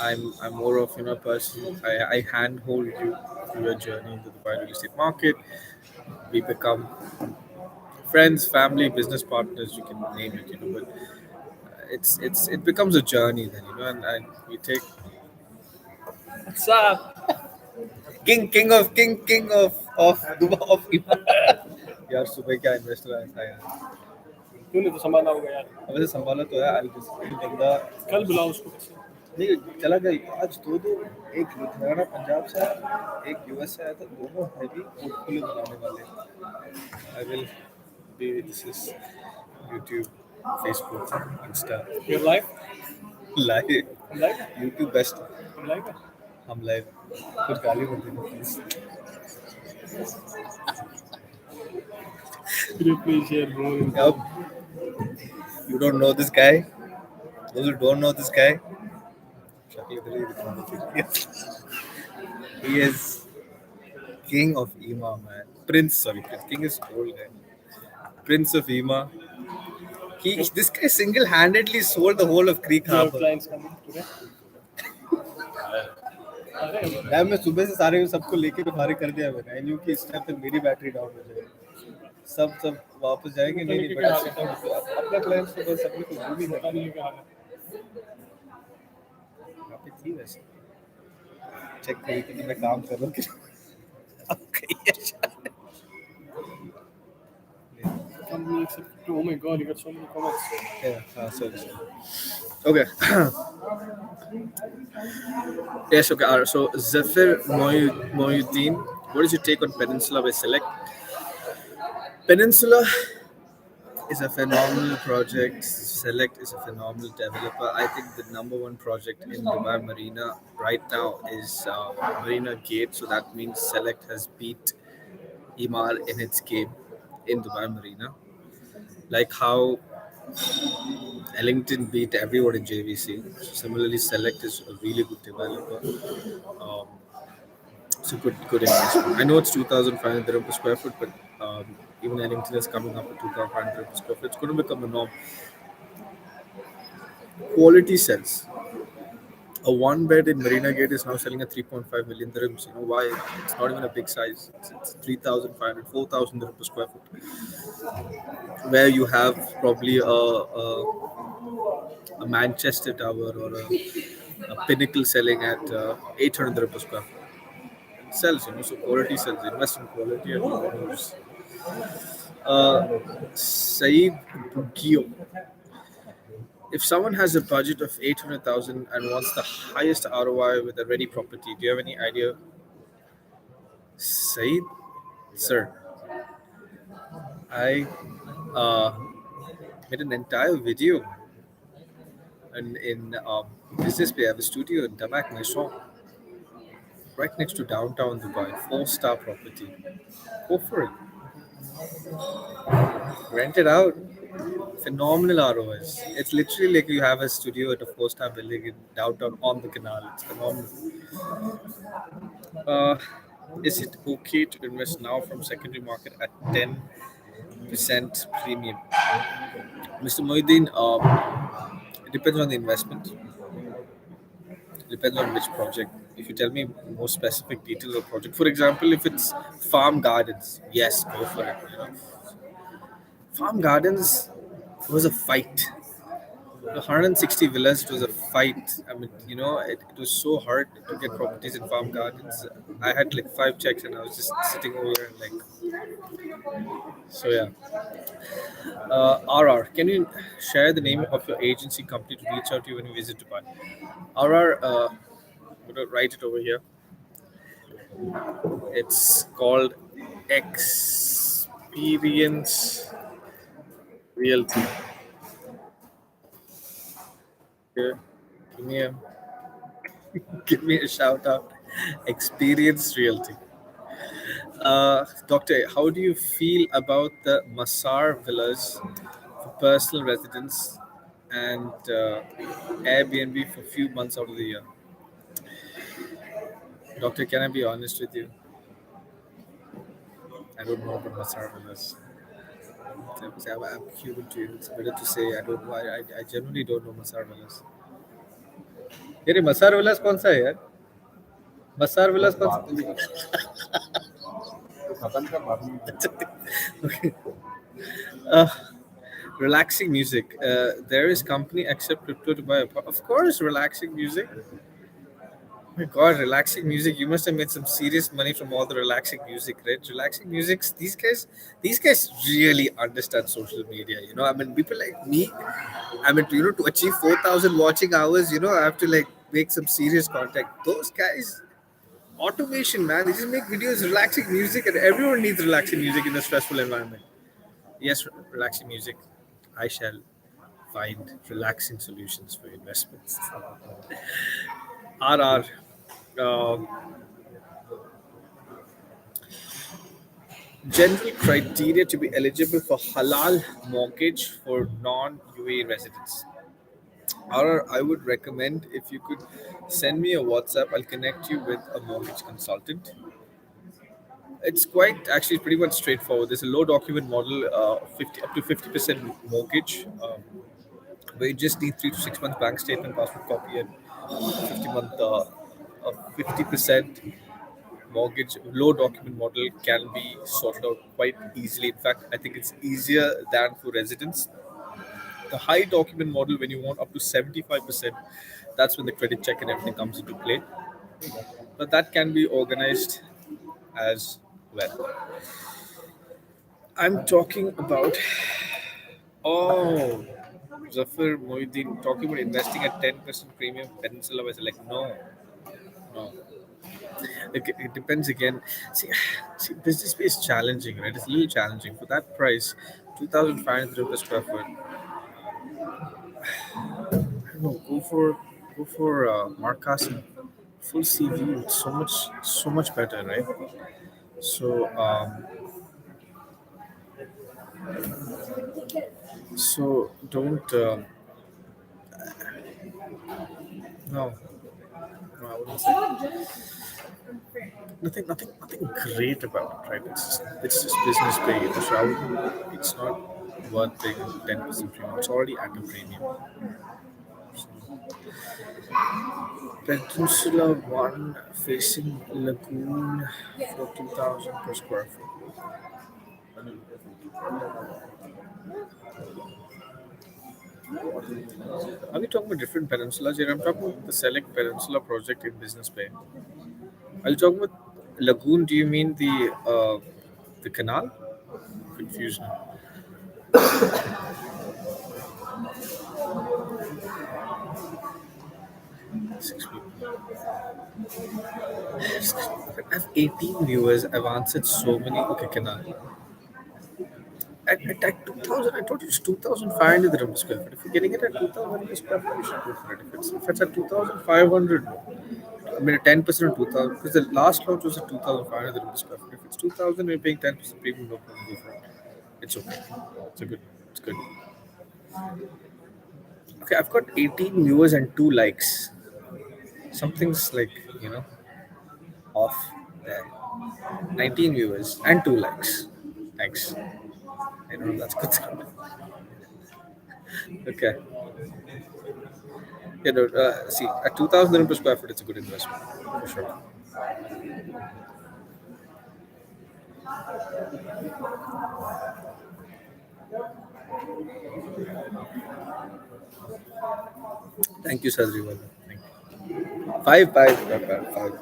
I'm more of person. I handhold you through your journey into the Dubai real estate market. We become friends, family, business partners. You can name it. But it becomes a journey then. And we take what's up, king of Emaar. यार सुबह क्या investor आया था यार तूने तो संभाला होगा यार, अब से संभाला तो है आज बंदा कल बुलाओ उसको कैसे। नहीं चला गया आज दो एक लुधियाना पंजाब से आया एक यूएस से आया था दोनों हैवी पोर्टफोलियो बनाने वाले I will be this is YouTube Facebook Insta You're live? Live I'm live? YouTube best I'm live? हम लाइव कुछ गाली मत देना please Could you please share, bro? अब you don't know this guy those who don't know this guy शक्ल इधर ही दिखाना चाहिए he is king of Emaar man prince king is old guy prince of Emaar this guy single-handedly sold the whole of Creek Do you have Harbor clients coming today? अरे यार मैं सुबह से सारे सबको लेके तो फारिग कर दिया मैंने आई न्यू कि इस टाइम तक मेरी बैटरी डाउन हो जाएगी सब वापस जाएंगे नहीं नहीं बट अपना क्लाइंट्स तो बस अपने को भी पता नहीं क्या हाल है। यहाँ पे थी वैसे चेक करी कि मैं काम कर रहा हूँ कि अब कहीं है शायद। Company accept- Oh my god, you got so many comments. Yeah, sorry. Okay. Yes, okay. All right. So, Zafir Moyuddin, what is your take on Peninsula by Select? Peninsula is a phenomenal project. Select is a phenomenal developer. I think the number one project in Dubai Marina right now is Marina Gate. So that means Select has beat Emaar in its game in Dubai Marina. Like how Ellington beat everyone in JVC. So similarly, Select is a really good developer. Um, it's a good investment. I know it's 2,500 dirham per square foot, but even Ellington is coming up at 2,500 dirham per square foot. It's going to become a norm. Quality sells. A one bed in Marina Gate is now selling at 3.5 million dirhams. You know why? It's not even a big size. It's 3,500, 4,000 dirham per square foot. Where you have probably a Manchester Tower or a Pinnacle selling at 800 dirham per square foot. It sells, so quality sells. Invest in quality and owners. Saeed Bugio. If someone has a budget of 800,000 and wants the highest ROI with a ready property, do you have any idea? Saeed, sir, I made an entire video in Business Bay. I have a studio in Damak, Maison, right next to downtown Dubai, 4-star property. Go for it. Rent it out. Phenomenal ROIs. It's literally like you have a studio at a 4-star building in downtown on the canal. It's phenomenal. Uh, is it okay to invest now from secondary market at 10% premium? Mr. Mohiddin, it depends on the investment. Depends on which project. If you tell me more specific details of project, for example, if it's farm gardens, yes, go for it. Farm gardens was a fight. The 160 villas, it was a fight. I mean, it was so hard to get properties in farm gardens. I had like five checks and I was just sitting over there and so yeah. RR, can you share the name of your agency company to reach out to you when you visit Dubai? RR, I'm going to write it over here. It's called Experience Realty. Here, give me a give me a shout out. Experience Realty. Doctor, how do you feel about the Masar villas for personal residence and Airbnb for a few months out of the year? Doctor, can I be honest with you? I don't know about Masar villas. I'm human to you. It's better to say I don't know. I genuinely don't know Masar villas. ये रे मसार विलास कौन सा है यार? मसार विलास कौन सा? Okay. Uh, Relaxing music. There is company accept crypto to buy a of course, relaxing music. Oh my God, relaxing music. You must have made some serious money from all the relaxing music, right? Relaxing music. These guys really understand social media. I mean, people like me. I mean, to achieve 4,000 watching hours, I have to like make some serious content. Those guys, automation, man. They just make videos, relaxing music, and everyone needs relaxing music in a stressful environment. Yes, relaxing music. I shall find relaxing solutions for investments. RR. Um, General criteria to be eligible for halal mortgage for non-UAE residents. RR, I would recommend if you could send me a WhatsApp, I'll connect you with a mortgage consultant. It's quite actually pretty much straightforward. There's a low document model, 50 up to 50% mortgage, where you just need 3 to 6 months bank statement, passport copy, and 50 month, 50% mortgage. Low document model can be sorted out quite easily. In fact, I think it's easier than for residents. The high document model, when you want up to 75%, that's when the credit check and everything comes into play. But that can be organized as well. I'm talking about, oh, Zafir Mohiddin talking about investing at 10% premium Peninsula. Was like, no, no. It depends again. See, business space is challenging, right? It's a little challenging for that price. 2,500 per square foot. I don't know. Go for Marcas and full sea view. It's so much better, right? So don't no, no, I wouldn't say nothing great about it, right? It's just business pay. So I wouldn't, it's not worth paying 10% premium. It's already at a premium. Peninsula One facing Lagoon for 2,000 per square foot. Are we talking about different peninsulas here? I'm talking about the Select Peninsula project in Business Bay. Are you talking about Lagoon? Do you mean the canal? Confusion. 6 people. I have 18 viewers. I've answered so many. Okay, canal. At 2,000, I told you it's 2,500 dirham per square foot. If you're getting it at 2,000 per square foot, you should go for it. If it's at 2,500, I mean, 10% of 2,000, because the last launch was at 2,500 dirham per square foot. If it's 2,000, you're paying 10% premium, no problem, go for it. It's okay. It's good. Okay, I've got 18 viewers and 2 likes. Something's like, off there. 19 viewers and 2 likes. Thanks. I don't know, that's good. Okay. See, at 2,000 per square foot, it's a good investment for sure. Thank you, Sadriwala. Thank you. Five, not bad. Five.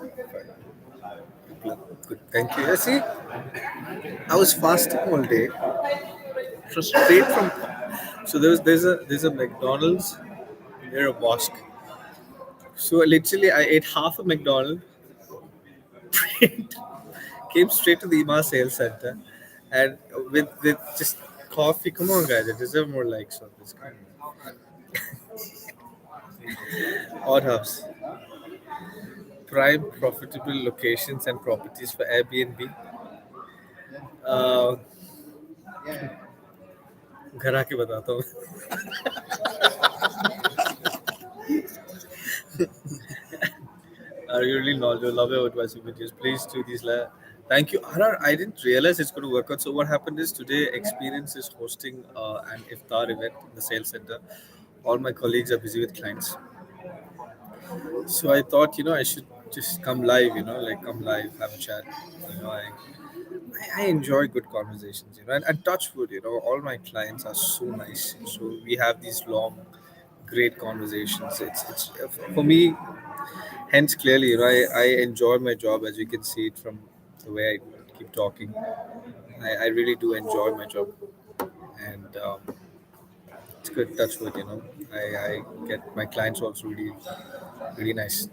Good, good. Thank you. Yeah, see, I was fasting all day, so straight from. So there's a McDonald's near a mosque. So literally, I ate half a McDonald's, came straight to the Emaar sales center, and with just coffee. Come on, guys, I deserve more likes on this kind. Odd House, prime profitable locations and properties for Airbnb. Uh, घर आके बताता हूँ. I really love your advice videos. Please do these. Thank you, RR. I didn't realize it's going to work out. So what happened is today, Experience is hosting an iftar event in the sales center. All my colleagues are busy with clients, so I thought I should just come live. Like come live, have a chat. I enjoy good conversations. And touch wood. All my clients are so nice. So we have these long, great conversations. It's for me. Hence, clearly, I enjoy my job, as you can see it from the way I keep talking. I really do enjoy my job, and it's good. Touch wood. I get my clients also really, really nice.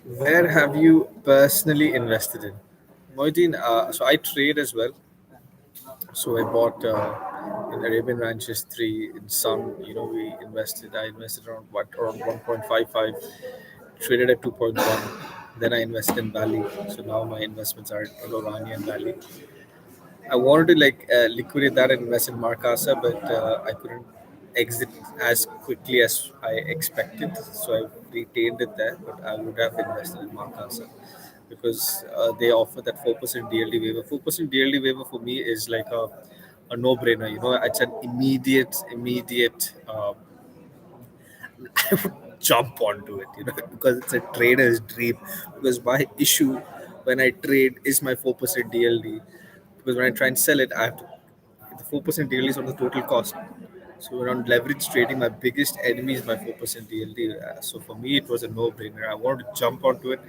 Where have you personally invested in? Moideen, so I trade as well. So I bought in Arabian Ranches 3 in some, I invested around 1.55, traded at 2.1. Then I invested in Bali. So now my investments are in Orania and Bali. I wanted to liquidate that and invest in Marcasa, but I couldn't exit as quickly as I expected. So I retained it there, but I would have invested in Marcasa because they offer that 4% DLD waiver. 4% DLD waiver for me is like a no-brainer. It's an immediate. I would jump onto it, because it's a trader's dream. Because my issue when I trade is my 4% DLD. Because when I try and sell it, I have to. The 4% DLD is on the total cost. So when on leverage trading, my biggest enemy is my 4% DLD. So for me, it was a no-brainer. I wanted to jump onto it.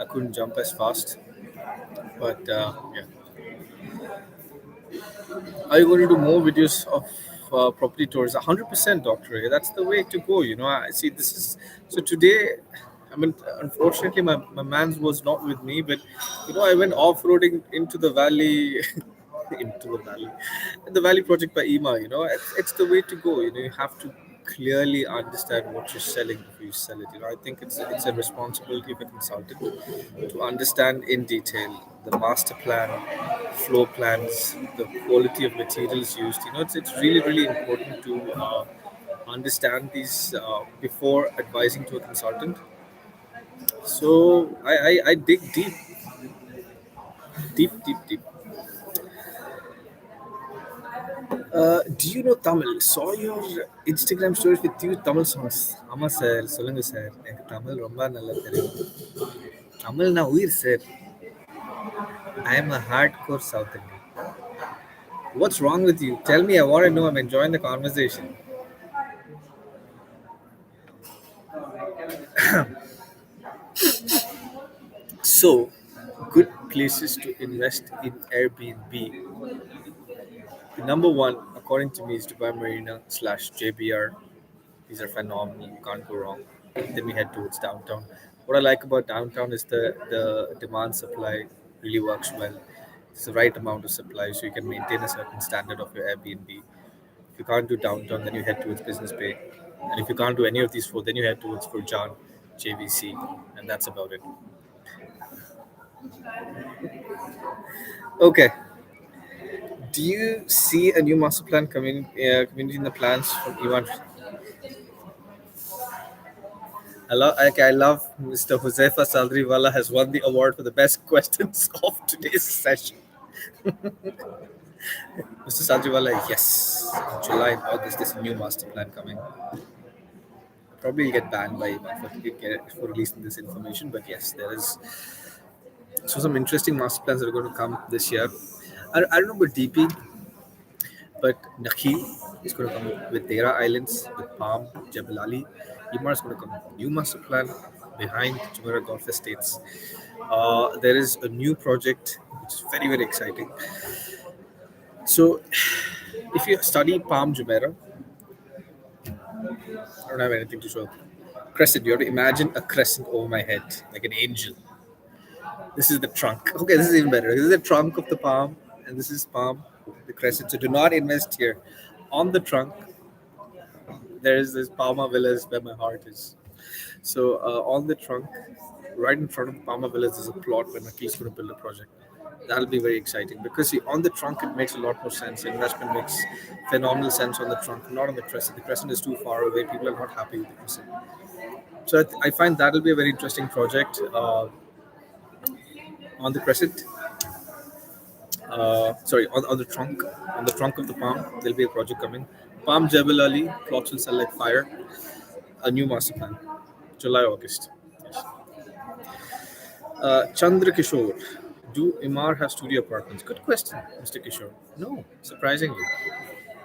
I couldn't jump as fast, but yeah. Are you going to do more videos of property tours? 100%, Doctor A. That's the way to go. I see. This is so today. I mean, unfortunately, my man was not with me, but I went off roading into the valley, into the valley, the valley project by Emaar. It's the way to go. You have to clearly understand what you're selling before you sell it. I think it's a responsibility of a consultant to understand in detail the master plan, floor plans, the quality of materials used. It's really really important to understand these before advising to a consultant. So I dig deep, deep, deep, deep. Do you know Tamil? Saw your Instagram stories with you Tamil songs. ஆமா sir சொல்லுங்க sir எனக்கு தமிழ் ரொம்ப நல்லா தெரியும். தமிழ்னா உயிர் sir. I am a hardcore South Indian. What's wrong with you? Tell me. I want to know. I'm enjoying the conversation. So, good places to invest in Airbnb. The number one, according to me, is Dubai Marina slash JBR. These are phenomenal. You can't go wrong. Then we head towards downtown. What I like about downtown is the demand supply really works well. It's the right amount of supply, so you can maintain a certain standard of your Airbnb. If you can't do downtown, then you head towards Business Bay. And if you can't do any of these four, then you head towards Furjan, JVC, and that's about it. Okay. Do you see a new master plan community in the plans from Ivan? I love Mr. Josefa Saldriwala has won the award for the best questions of today's session. Mr. Saldriwala, yes. In July and August, there's a new master plan coming. Probably get banned by Ivan for releasing this information, but yes, there is. So some interesting master plans that are going to come this year. I don't know about DP, but Nakhil. It's going to come with Dera Islands, with Palm, Jebel Ali. Emaar is going to come with new master plan behind Jumeirah Golf Estates. There is a new project which is very, very exciting. So, if you study Palm Jumeirah, I don't have anything to show. Crescent, you have to imagine a crescent over my head, like an angel. This is the trunk. Okay, this is even better. This is the trunk of the palm, and this is palm, the crescent. So do not invest here. On the trunk, there is this Palma Villas where my heart is. So on the trunk, right in front of Palma Villas, is a plot where Naki's going to build a project. That'll be very exciting because see, on the trunk it makes a lot more sense. Investment makes phenomenal sense on the trunk, not on the crescent. The crescent is too far away. People are not happy with the crescent. So I find that'll be a very interesting project on the crescent. Sorry, on the trunk of the palm, there'll be a project coming. Palm Jebel Ali, plots will sell like fire. A new master plan, July, August. Yes. Chandra Kishore, do Emaar have studio apartments? Good question, Mr. Kishore. No, surprisingly.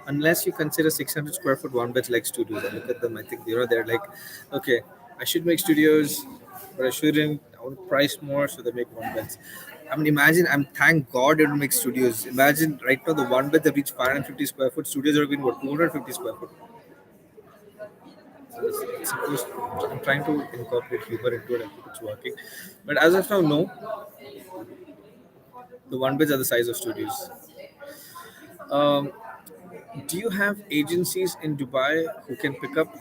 Unless you consider 600 square foot one beds like studios. I look at them, I think, they're like, okay, I should make studios, but I shouldn't. I want to price more, so they make one beds. I mean, imagine, thank God they don't make studios. Imagine right now the one bed that reach 550 square foot, studios are going, what, 250 square foot. So it's supposed, I'm trying to incorporate humor into it. I think it's working. But as of now, no. The one beds are the size of studios. Um, Do you have agencies in Dubai who can pick up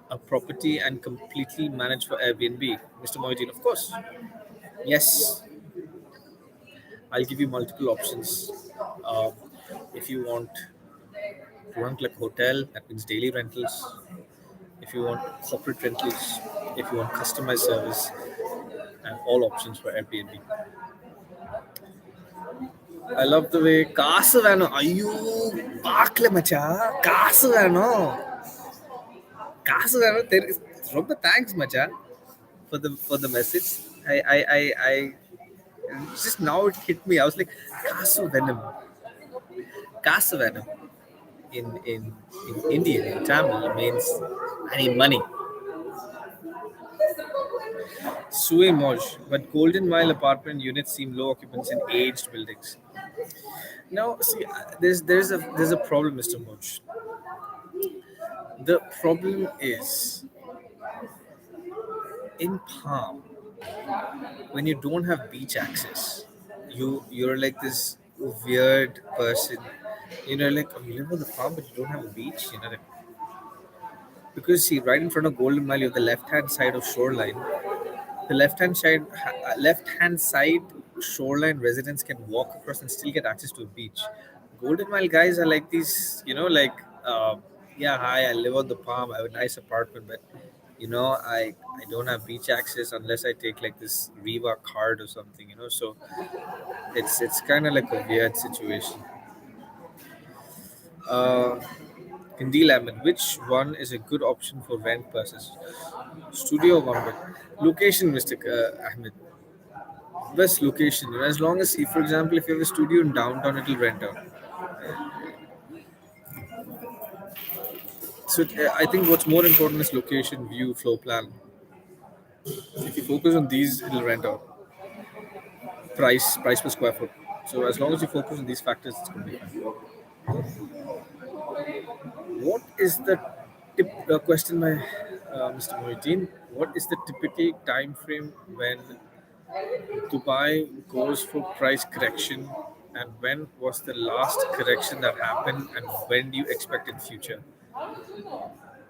a property and completely manage for Airbnb? Mr. Mohiddin, of course. Yes, I'll give you multiple options. Um, if you want like hotel, that means daily rentals. If you want corporate rentals, if you want customized service, and all options for Airbnb. I love the way காசு வேணும் ஐயோ பார்க்கல மச்சான் காசு வேணும் காசு வேணும் ரொம்ப தேங்க்ஸ் மச்சான் for the message. I just now it hit me. I was like, Kasu Venom. Kasu Venom in Indian, in Tamil, means I need money. Sue Moj, but Golden Mile apartment units seem low occupancy in aged buildings. Now, see, there's a problem, Mr. Moj. The problem is in Palm, when you don't have beach access, you're like this weird person. Like, oh, you live on the farm but you don't have a beach. Like, because see, right in front of Golden Mile, you have the left-hand side of shoreline. The left-hand side shoreline residents can walk across and still get access to a beach. Golden Mile guys are like these, like, yeah, hi, I live on the palm. I have a nice apartment, but I don't have beach access unless I take like this Riva card or something. So it's kind of like a weird situation. Indil Ahmed, which one is a good option for rent purposes? Studio or one bed? Location, Mr. Ahmed. Best location. As long as, for example, if you have a studio in downtown, it'll rent out. So I think what's more important is location, view, floor plan. If you focus on these, it'll rent out. Price per square foot. So as long as you focus on these factors, it's going to be fine. What is the question by Mr. Mohiddin? What is the typical time frame when Dubai goes for price correction, and when was the last correction that happened, and when do you expect in future?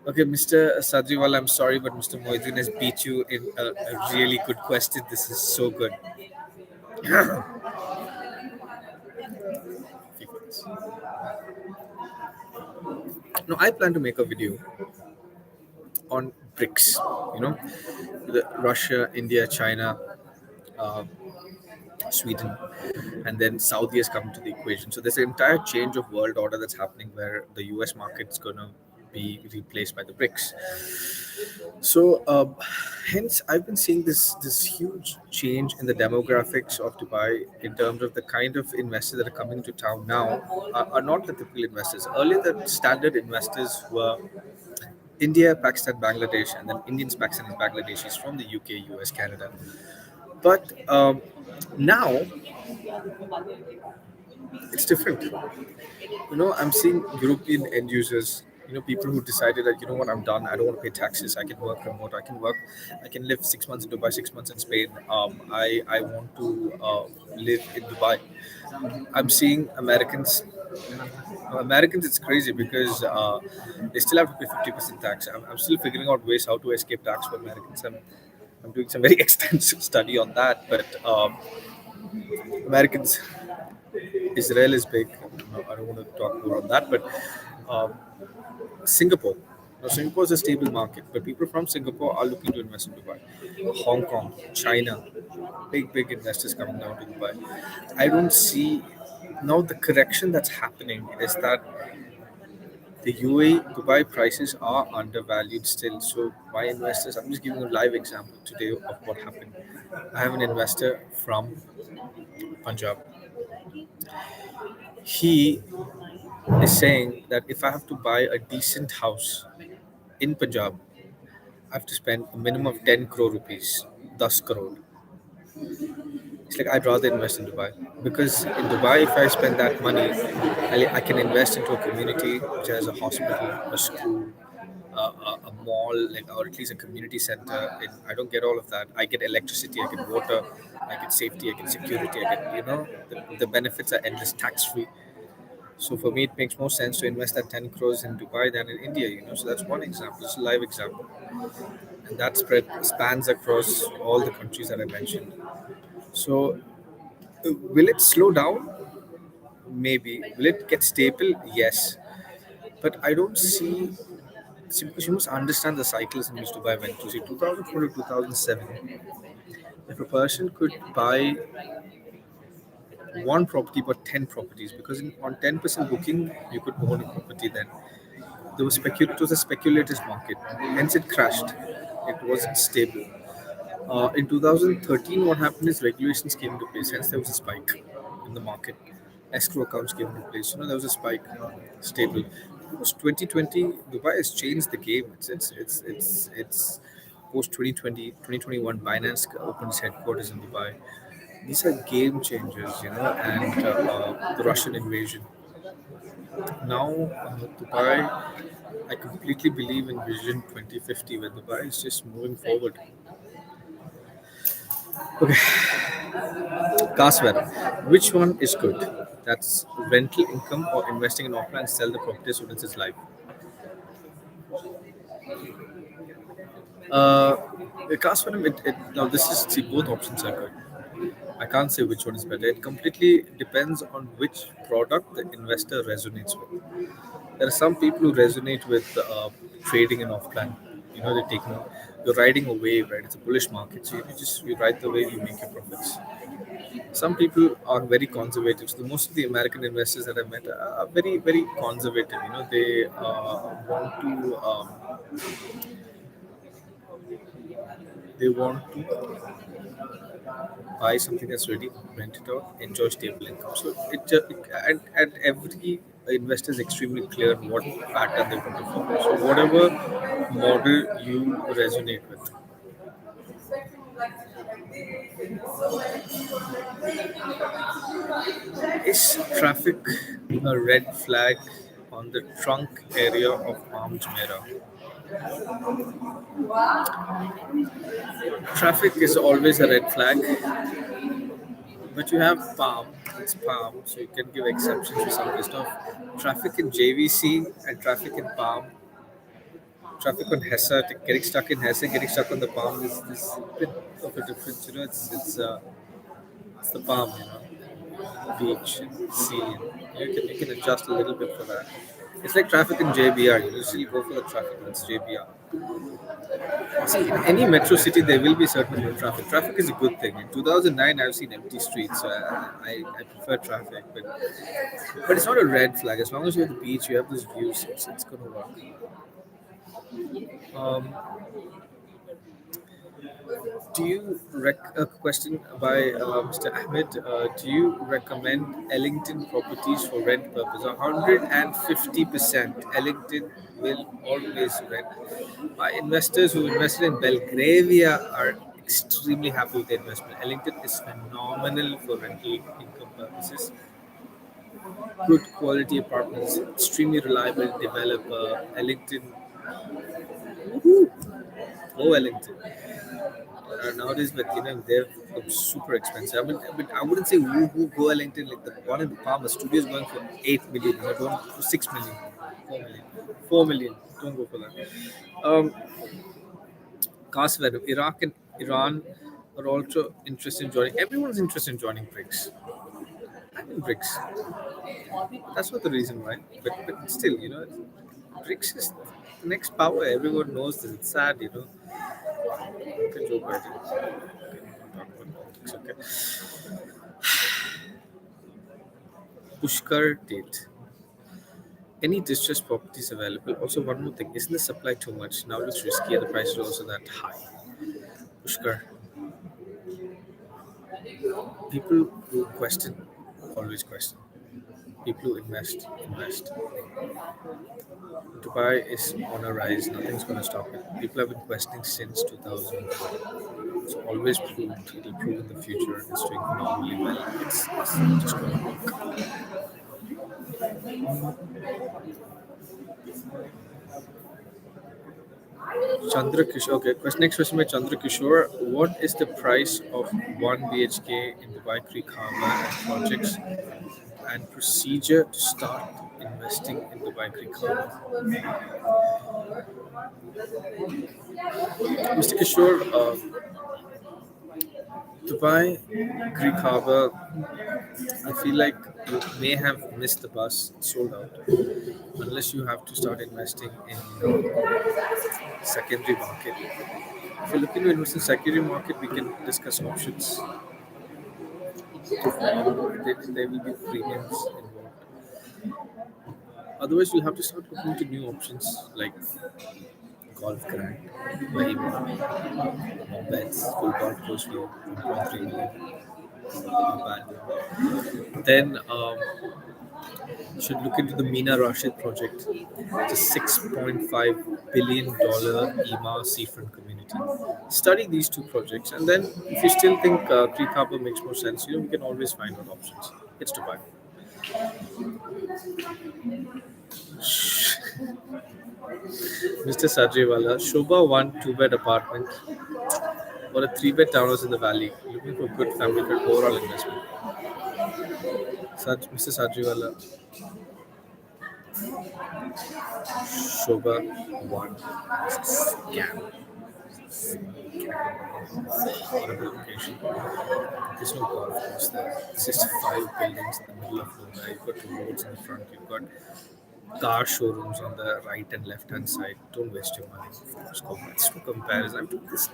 Okay, Mr. Sadriwal, I'm sorry, but Mr. Mohiddin has beat you in a really good question. This is so good. No, I plan to make a video on BRICS. Russia, India, China, uh, Sweden, and then Saudi has come to the equation. So there's an entire change of world order that's happening where the US market's going to be replaced by the BRICS. So Hence, I've been seeing this huge change in the demographics of Dubai in terms of the kind of investors that are coming to town now are not the typical investors. Earlier, the standard investors were India, Pakistan, Bangladesh, and then Indians, Pakistanis, Bangladeshis from the UK, US, Canada. But now it's different. I'm seeing European end users, people who decided that, what, I'm done. I don't want to pay taxes. I can work remote. I can live 6 months in Dubai, 6 months in Spain. I want to live in Dubai. I'm seeing Americans, it's crazy because they still have to pay 50% tax. I'm still figuring out ways how to escape tax for Americans. I'm doing some very extensive study on that. But Americans, Israel is big. I don't want to talk more on that. But um, Singapore. Now, Singapore is a stable market, but people from Singapore are looking to invest in Dubai. Hong Kong, China, big investors coming down to Dubai. I don't see now the correction that's happening is that the UAE Dubai prices are undervalued still. So my investors, I'm just giving a live example today of what happened. I have an investor from Punjab. He is saying that if I have to buy a decent house in Punjab, I have to spend a minimum of 10 crore rupees, 10 crore. It's like I'd rather invest in Dubai because in Dubai, if I spend that money, I can invest into a community which has a hospital, a school, a mall, like or at least a community center. And I don't get all of that. I get electricity, I get water, I get safety, I get security, I get the benefits are endless, tax free. So for me, it makes more sense to invest that 10 crores in Dubai than in India. So that's one example. It's a live example, and that spread spans across all the countries that I mentioned. So will it slow down? Maybe. Will it get stable? Yes. But I don't see because you must understand the cycles in which Dubai went through. See, 2004 to 2007, if a person could buy one property but 10 properties, because on 10% booking, you could own a property then. It was a speculator's market, hence it crashed. It wasn't stable. In 2013, what happened is regulations came into place, hence there was a spike in the market. Escrow accounts came into place. There was a spike, stable. Post 2020, Dubai has changed the game. It's post 2020, 2021. Binance opened its headquarters in Dubai. These are game changers, and the Russian invasion. Now, Dubai, I completely believe in Vision 2050, where Dubai is just moving forward. Okay, Caswell, which one is good? That's rental income or investing in offline sell the property students is life. Uh, Caswell, now this is see both options are good. I can't say which one is better. It completely depends on which product the investor resonates with. There are some people who resonate with trading and offline. They're taking, you're riding a wave, right? It's a bullish market, so you ride the wave, you make your profits. Some people are very conservative. So most of the American investors that I've met are very conservative. They want to buy something that's ready, rent it out, enjoy stable income. So and every investor is extremely clear on what pattern they want to follow. So whatever model you resonate with. Is traffic a red flag on the trunk area of Palm Jumeirah? Traffic is always a red flag, but you have Palm, it's Palm, so you can give exceptions to some of the stuff. Traffic in JVC and traffic in Palm, traffic on Hessa, getting stuck in Hessa, getting stuck on the Palm is this bit of a difference. It's the Palm, beach, and sea. You can adjust a little bit for that. It's like traffic in JBR. You still go for the traffic that's JBR. See, in any metro city, there will be certain amount of traffic. Traffic is a good thing. In 2009, I've seen empty streets, so I prefer traffic. But it's not a red flag. As long as you're at the beach, you have those views, it's going to work. Um, Do you a question by Mr. Ahmed? Do you recommend Ellington properties for rent purpose? 150% Ellington will always rent. My investors who invested in Belgravia are extremely happy with the investment. Ellington is phenomenal for rental income purposes. Good quality apartments, extremely reliable developer. Ellington, go Ellington. Nowadays, but they're super expensive. I wouldn't say who go Ellington, like the one in the Palmer studio is going for 8 million. Don't for 6 million, 4 million, 4 million. Don't go for that. Kasver, Iraq and Iran are also interested in joining. Everyone's interested in joining BRICS. I'm in BRICS. That's not the reason why. But still, BRICS is the next power. Everyone knows this. It's sad. Okay, Joe Biden. Talk about politics. Okay. Pushkar date. Any distressed properties available? Also, one more thing: isn't the supply too much? Now it's risky, and the price is also that high. Pushkar, people who question always question. People who invest invest. Dubai is on a rise. Nothing's going to stop it. People have been questioning since 2000. It's always proved. It'll prove in the future. It's doing phenomenally well. It's just going to work. Chandra Kishore. Okay, next question by Chandra Kishore. What is the price of 1 BHK in Dubai Creek Harbour and projects and procedure to start investing in Dubai Creek Harbour? Mr. Kishore, Dubai Greek Harbour, I feel like you may have missed the bus, it's sold out, unless you have to start investing in secondary market. If you're looking to invest in secondary market, we can discuss options. There will be premiums involved. Otherwise, you'll have to start looking into new options like golf grand, Emaar, beds, full golf course for 1.3 million. Not bad. Then you should look into the Mina Rashid project. It's a $6.5 billion Emaar seafront community. Study these two projects, and then if you still think Creek Harbour makes more sense, we can always find out options. It's Dubai. Mr. Sajriwala, Shobha one two-bed apartment or a three-bed townhouse in the valley. Looking for good family for overall investment. Mr. Sajriwala, Shobha one scam. Horrible location. There's no golf course there. It's just five buildings in the middle of Mumbai. You've got two roads in the front. You've got car showrooms on the right and left hand side. Don't waste your money. It's no comparison. I'm doing this.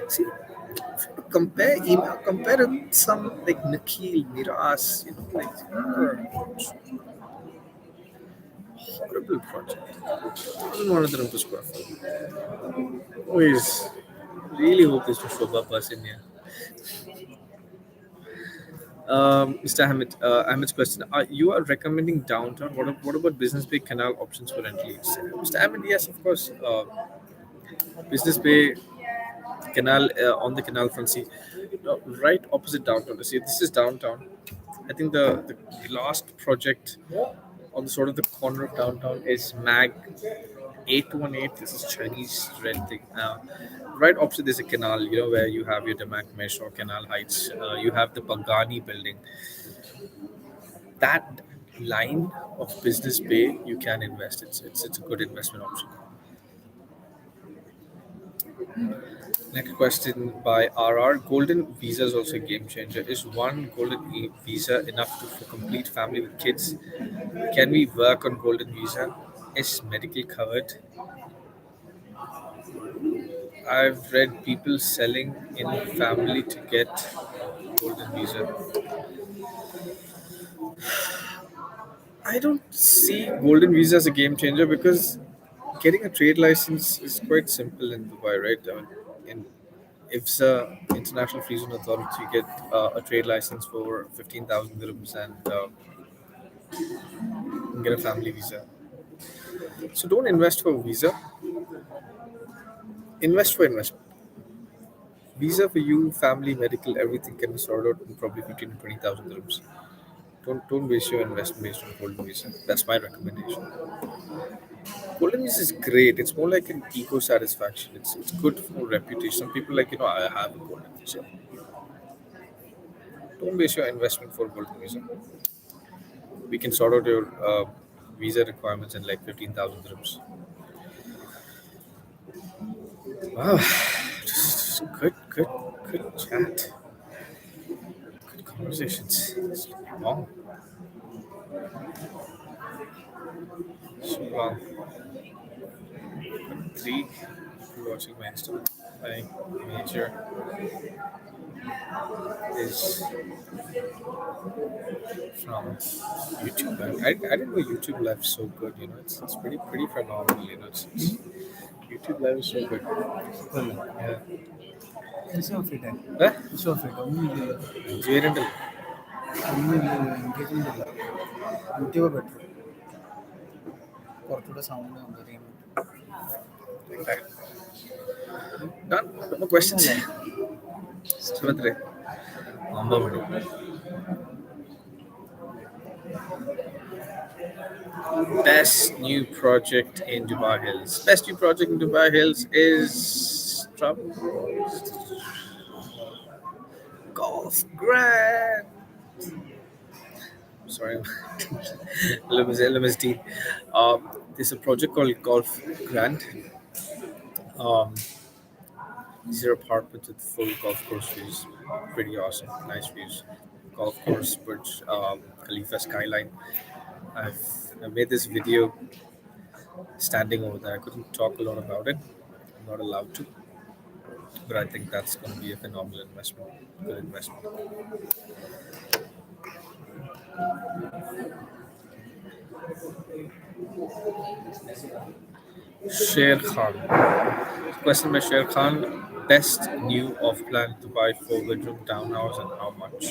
See, if you compare email, compare it with some like Nikhil, Miras, horrible project. 1,100 square foot. Always really hope this was Shobha person here. Mr. Ahmed's question: you are recommending downtown. What about Business Bay Canal options for rental? Mr. Ahmed, yes, of course. Business Bay Canal on the canal front. See, right opposite downtown. See, this is downtown. I think the last project on the sort of the corner of downtown is Mag 818. This is Chinese renting. Right opposite there's a canal, where you have your Damac Mesh or Canal Heights. You have the Pagani building. That line of Business Bay, you can invest. It's a good investment option. Next question by RR. Golden Visa is also a game changer. Is one Golden Visa enough for complete family with kids? Can we work on Golden Visa? Is medical covered? I've read people selling in family to get Golden Visa. I don't see Golden Visa as a game changer because getting a trade license is quite simple in Dubai, right? In IFSA, International Free Zone Authority, you get a trade license for 15,000 dirhams and you can get a family visa. So don't invest for visa, invest for investment. Visa for you, family, medical, everything can be sorted out in probably 15 to 20,000 dirhams. Don't waste your investment based on golden visa. That's my recommendation. Golden visa is great. It's more like an ego satisfaction. It's good for reputation. Some people like I have a golden visa. Don't waste your investment for golden visa. We can sort out your visa requirements in like 15,000 dirhams. Wow, just good chat, good conversations. It's long, so long. Three, if you're watching my Insta, my major is from YouTube. I didn't know YouTube Live is so good. It's pretty phenomenal. YouTube Live is so good. Yeah. It's free time. Huh? It's free time. Engineering. Engagement ಇಲ್ಲ YouTube better കുറച്ചുകൂടെ sound അറിയാൻ Like that. Done. No questions. Sumatra. Ambamudi. Best new project in Dubai Hills. Best new project in Dubai Hills is Golf Grand. Sorry, LMSD. There's a project called Golf Grand. These are apartments with full golf course views. Pretty awesome. Nice views. Golf course, Burj Khalifa skyline. I made this video standing over there. I couldn't talk a lot about it. I'm not allowed to. But I think that's going to be a phenomenal investment. Good investment. Sher Khan. Question by Sher Khan. Best new off-plan Dubai 4-bedroom townhouse and how much?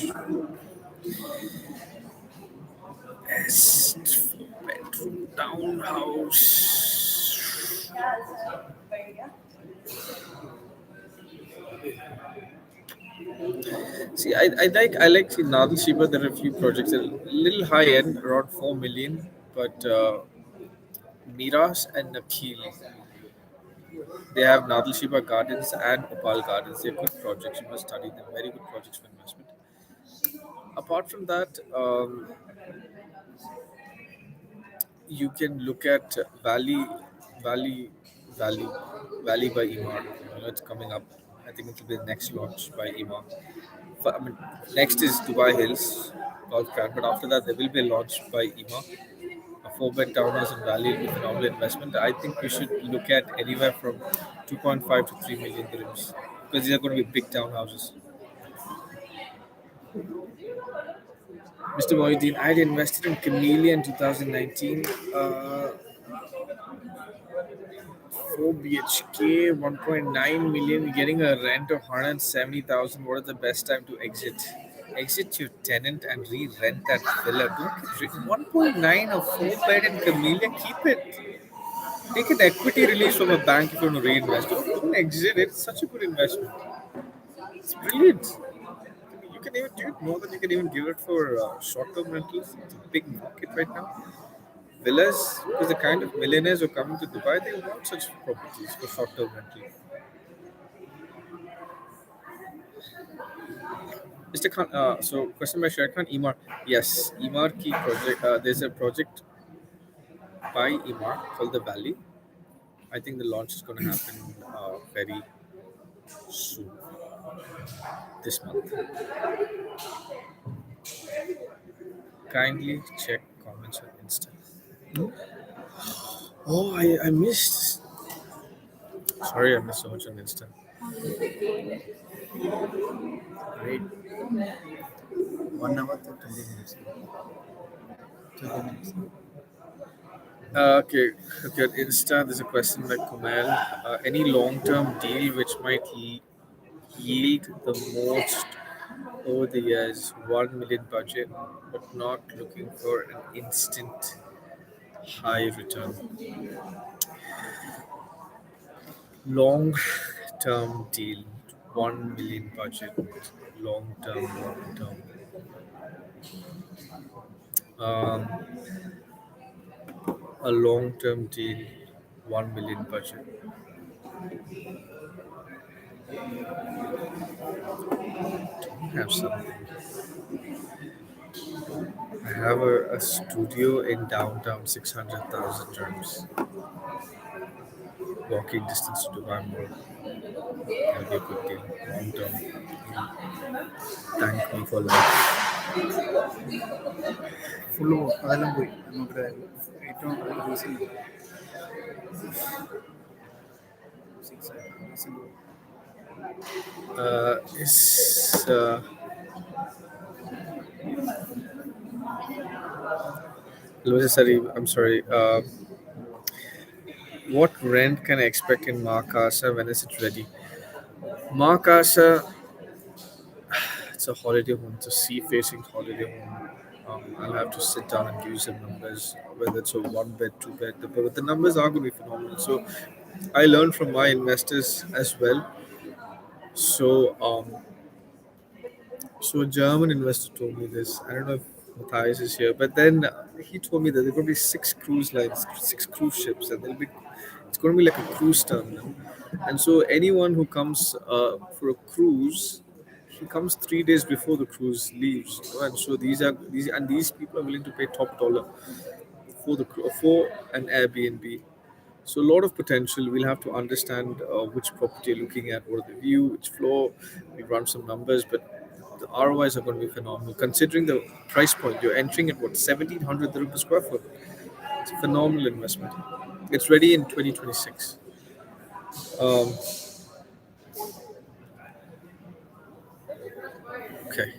Best 4-bedroom townhouse. See, I like see Nadal Shiba. There are a few projects that are a little high end, around 4 million, but Miras and Nakhil, they have Nadal Shiba Gardens and Opal Gardens. They're good projects. You must study them. Very good projects for investment. Apart from that, you can look at Valley, Valley, Valley by Emaar. It's coming up. I think it will be the next launch by Emaar. Next is Dubai Hills Golf Club, but after that there will be a launch by Emaar. A 4-bed townhouse in Valley will be a phenomenal investment. I think we should look at anywhere from 2.5 to 3 million dirhams because these are going to be big townhouses. Mr. Mohiddin, I had invested in Camellia in 2019. 4 BHK, 1.9 million, getting a rent of 170,000. What is the best time to exit? Exit your tenant and re-rent that villa. Don't 1.9 a 4-bed in Camellia. Keep it. Take an equity release from a bank if you want to reinvest. Don't exit it. It's such a good investment. It's brilliant. You can even do it more than you can even give it for short-term rentals. It's a big market right now. Villas, because the kind of millionaires who are coming to Dubai, they want such properties for short-term rental. Mr. Khan, so question by Shah Khan, Emaar. Yes, Emaar ki project. There's a project by Emaar called the Valley. I think the launch is going to happen very soon, this month. Kindly check comments on Insta. Oh, I missed. Sorry, I missed so much on Insta. Great. 1 hour to 20 minutes. 20 minutes. Okay. On Insta, there's a question by Kumail. Any long-term deal which might yield the most over the years, 1 million budget, but not looking for an instant high return. Long term deal, 1 million budget, long term. Um, a long term deal, 1 million budget. I have something. I have a studio in downtown, 600,000 dirhams. Walking distance to Dubai Mall. That'll be a good deal. Long term. Thank me for life. Full പോകും അതെല്ലാം പോയി അങ്ങോട്ട് ഏറ്റവും recent Is sorry, I'm sorry. What rent can I expect in Markasa? When is it ready? Markasa, it's a holiday home. It's a sea-facing holiday home. I'll have to sit down and give you some numbers, whether it's a one bed, two bed. But the numbers are going to be phenomenal. So I learned from my investors as well. So so a German investor told me this. I don't know if Matthias is here, but then he told me that there are going to be six cruise lines, six cruise ships, and it's going to be like a cruise terminal. And so anyone who comes for a cruise, he comes 3 days before the cruise leaves. And so these people are willing to pay top dollar for an Airbnb. So a lot of potential. We'll have to understand which property you're looking at, what are the view, which floor. We run some numbers, but the ROIs are going to be phenomenal. Considering the price point, you're entering at what 1,700 dirham per square foot. It's a phenomenal investment. It's ready in 2026. Um, okay.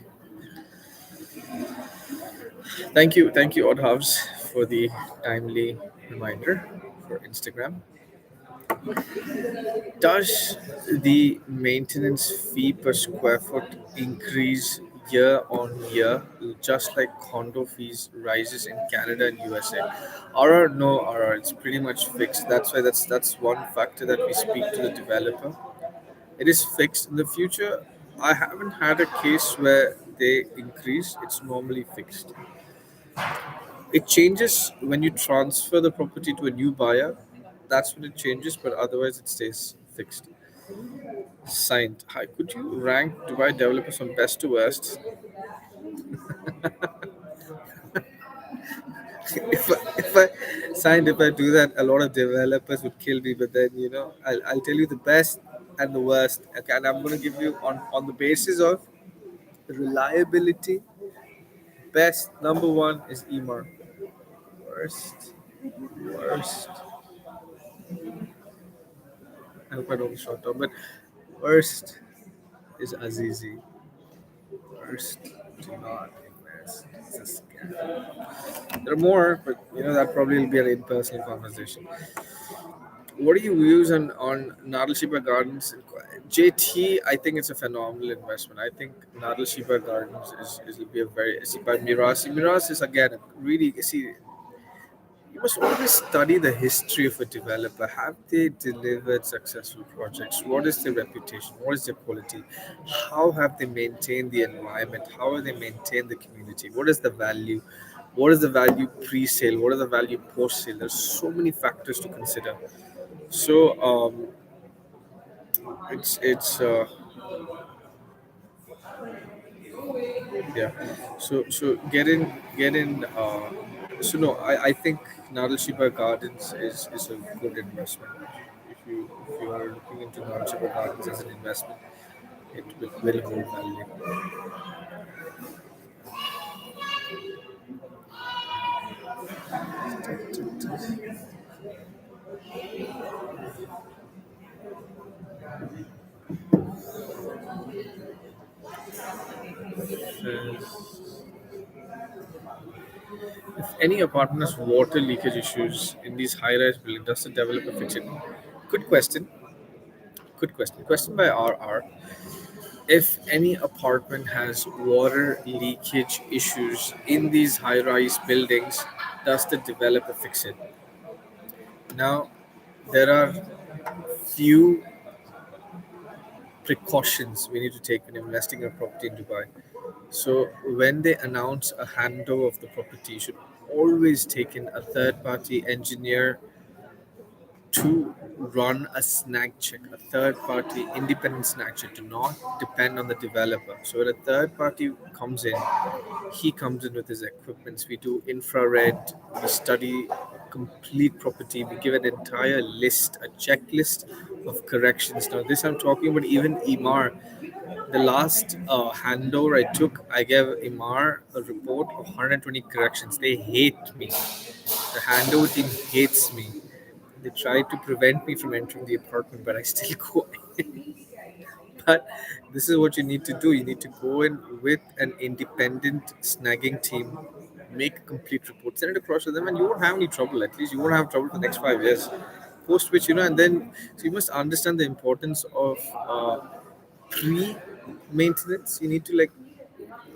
Thank you, Odd House, for the timely reminder for Instagram. Does the maintenance fee per square foot increase year on year, just like condo fees rises in Canada and USA? RR, no RR. It's pretty much fixed. That's why that's one factor that we speak to the developer. It is fixed. In the future, I haven't had a case where they increase. It's normally fixed. It changes when you transfer the property to a new buyer. That's when it changes, but otherwise it stays fixed. Signed. Hi, could you rank Dubai developers from best to worst? If I do that, a lot of developers would kill me. But then I'll tell you the best and the worst. Okay, and I'm going to give you on the basis of reliability. Best number one is Emaar. Worst, worst. I hope I don't short term, but worst is Azizi. Worst, do not invest. It's a scam. There are more, but that probably will be an in-person conversation. What do you use on Nadal Shiba Gardens? JT, I think it's a phenomenal investment. I think Nadal Shiba Gardens is will be a very see by Miras. Miras is again really see. You must always study the history of a developer. Have they delivered successful projects? What is their reputation? What is their quality? How have they maintained the environment? How have they maintained the community? What is the value? What is the value pre-sale? What is the value post-sale? There's so many factors to consider. So it's yeah. So get in. So no, I think Nadal Shiba Gardens is a good investment. If you are looking into Nadal Shiba Gardens as an investment, it will hold value. If any apartment has water leakage issues in these high-rise buildings, does the developer fix it? Good question. Good question. Question by RR. If any apartment has water leakage issues in these high rise buildings, does the developer fix it? Now, there are few precautions we need to take when investing in a property in Dubai. So, when they announce a handover of the property, you should always take in a third party engineer to run a snag check, a third party independent snag check, to not depend on the developer. So when a third party comes in, he comes in with his equipments. We do infrared, we study complete property, we give an entire list, a checklist of corrections. Now, this I'm talking about even Emaar. The last handover I took, I gave Emaar a report of 120 corrections. They hate me. The handover team hates me. They tried to prevent me from entering the apartment, but I still go in. But this is what you need to do. You need to go in with an independent snagging team, make a complete report, send it across to them, and you won't have any trouble. At least you won't have trouble for the next 5 years. Post which, and then so you must understand the importance of pre-maintenance. You need to like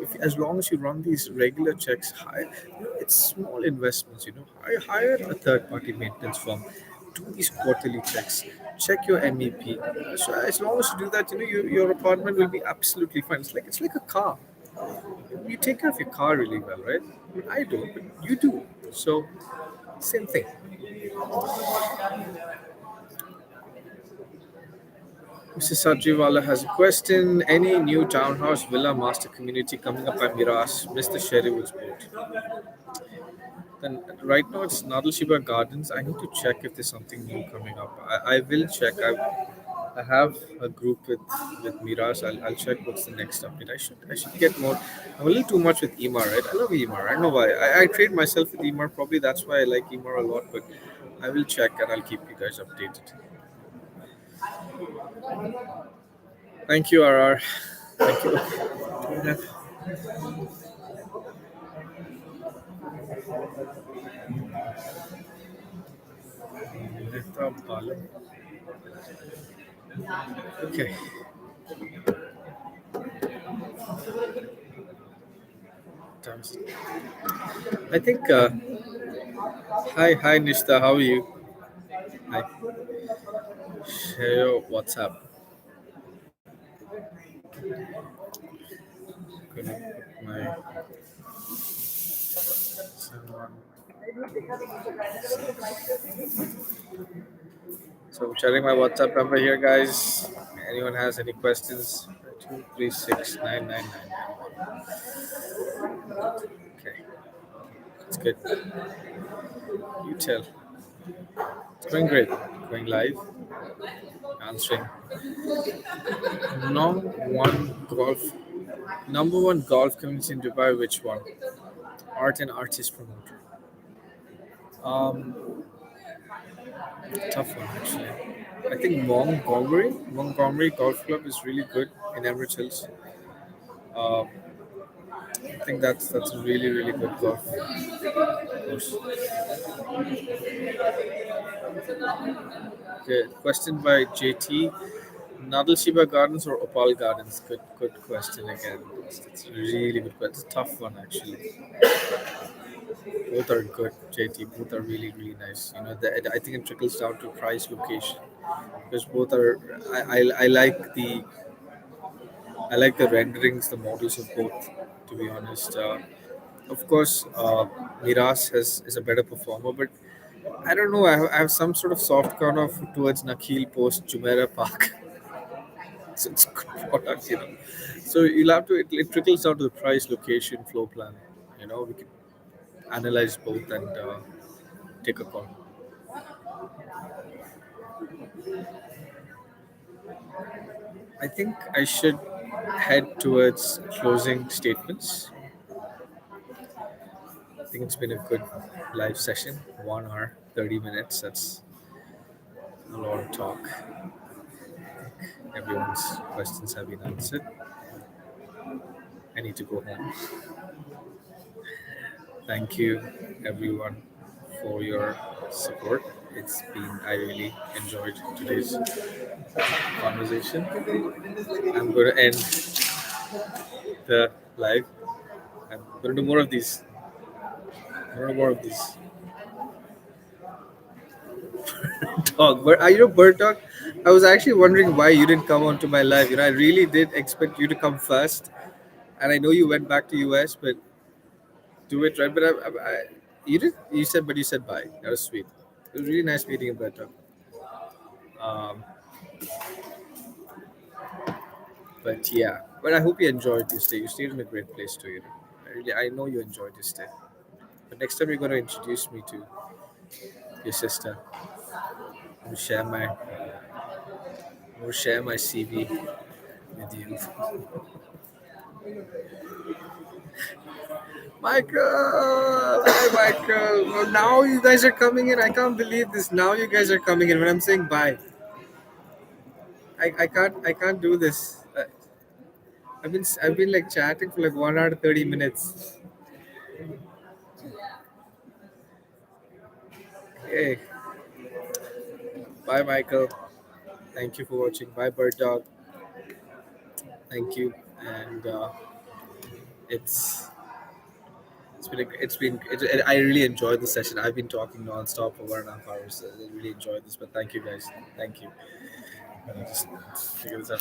if as long as you run these regular checks, it's small investments. Hire a third party maintenance firm, do these quarterly checks, check your MEP. So as long as you do that, your apartment will be absolutely fine. It's like a car. You take care of your car really well, right? I mean, I don't, but you do. So same thing. Mr. Sajiwala has a question. Any new townhouse villa master community coming up by Miras? Mr. Sherry will support. Then right now it's Nadal Shiba Gardens. I need to check if there's something new coming up. I will check. I have a group with Miras. I'll check what's the next update. I should get more. I'm a little too much with Emaar, right? I love Emaar. I don't know why. I trade myself with Emaar. Probably that's why I like Emaar a lot. But I will check and I'll keep you guys updated. Thank you, RR. Thank you. Okay. I think. Hi, Nishta. How are you? Hi. Share your WhatsApp. Gonna put my someone. So I'm sharing my WhatsApp number here, guys. Anyone has any questions? 236 99991. Okay, that's good. You tell. It's going great. Going live. Answering. Number one golf. Number one golf community in Dubai. Which one? Art and artist promoter. Um, Tough one actually. I think Montgomery Golf Club is really good in Emirates Hills. Um, I think that's a really good golf course. Okay, question by JT. Nadal Shiba Gardens or Opal Gardens? Good question again. It's a really good question. It's a tough one actually. Both are good, JT. Both are really nice. I think it trickles down to price, location, because both are. I like the renderings, the models of both. To be honest, of course, Miras is a better performer, but I don't know. I have some sort of soft corner towards Nakhil post Jumeirah Park. So it's a good product. So you'll have to. It trickles down to the price, location, floor plan. We can analyze both and take a call. I think I should head towards closing statements. I think it's been a good live session. 1 hour, 30 minutes. That's a lot of talk. Everyone's questions have been answered. I need to go home. Thank you, everyone, for your support. I really enjoyed today's conversation. I'm going to end the live. I'm going to do more of these. I'm going to do more of these. Dog, but bird dog. I was actually wondering why you didn't come onto my live. I really did expect you to come first, and I know you went back to US, but do it right. But you did. You said, but you said bye. That was sweet. It was really nice meeting you, bird dog. Um, but yeah, but I hope you enjoyed your stay. You stayed in a great place too. I know you enjoyed your stay. But next time you're going to introduce me to your sister. I'm gonna share my CV with you. Michael! Hi, Michael! Well, now you guys are coming in. I can't believe this. Now you guys are coming in when I'm saying bye. I can't do this. I've been like chatting for like 1 hour 30 minutes. Hey, bye, Michael. Thank you for watching. Bye, Bird Dog. Thank you. And it's I really enjoyed the session. I've been talking non-stop for 1.5 hours. So I really enjoyed this. But thank you guys. Thank you. Let me just figure this out.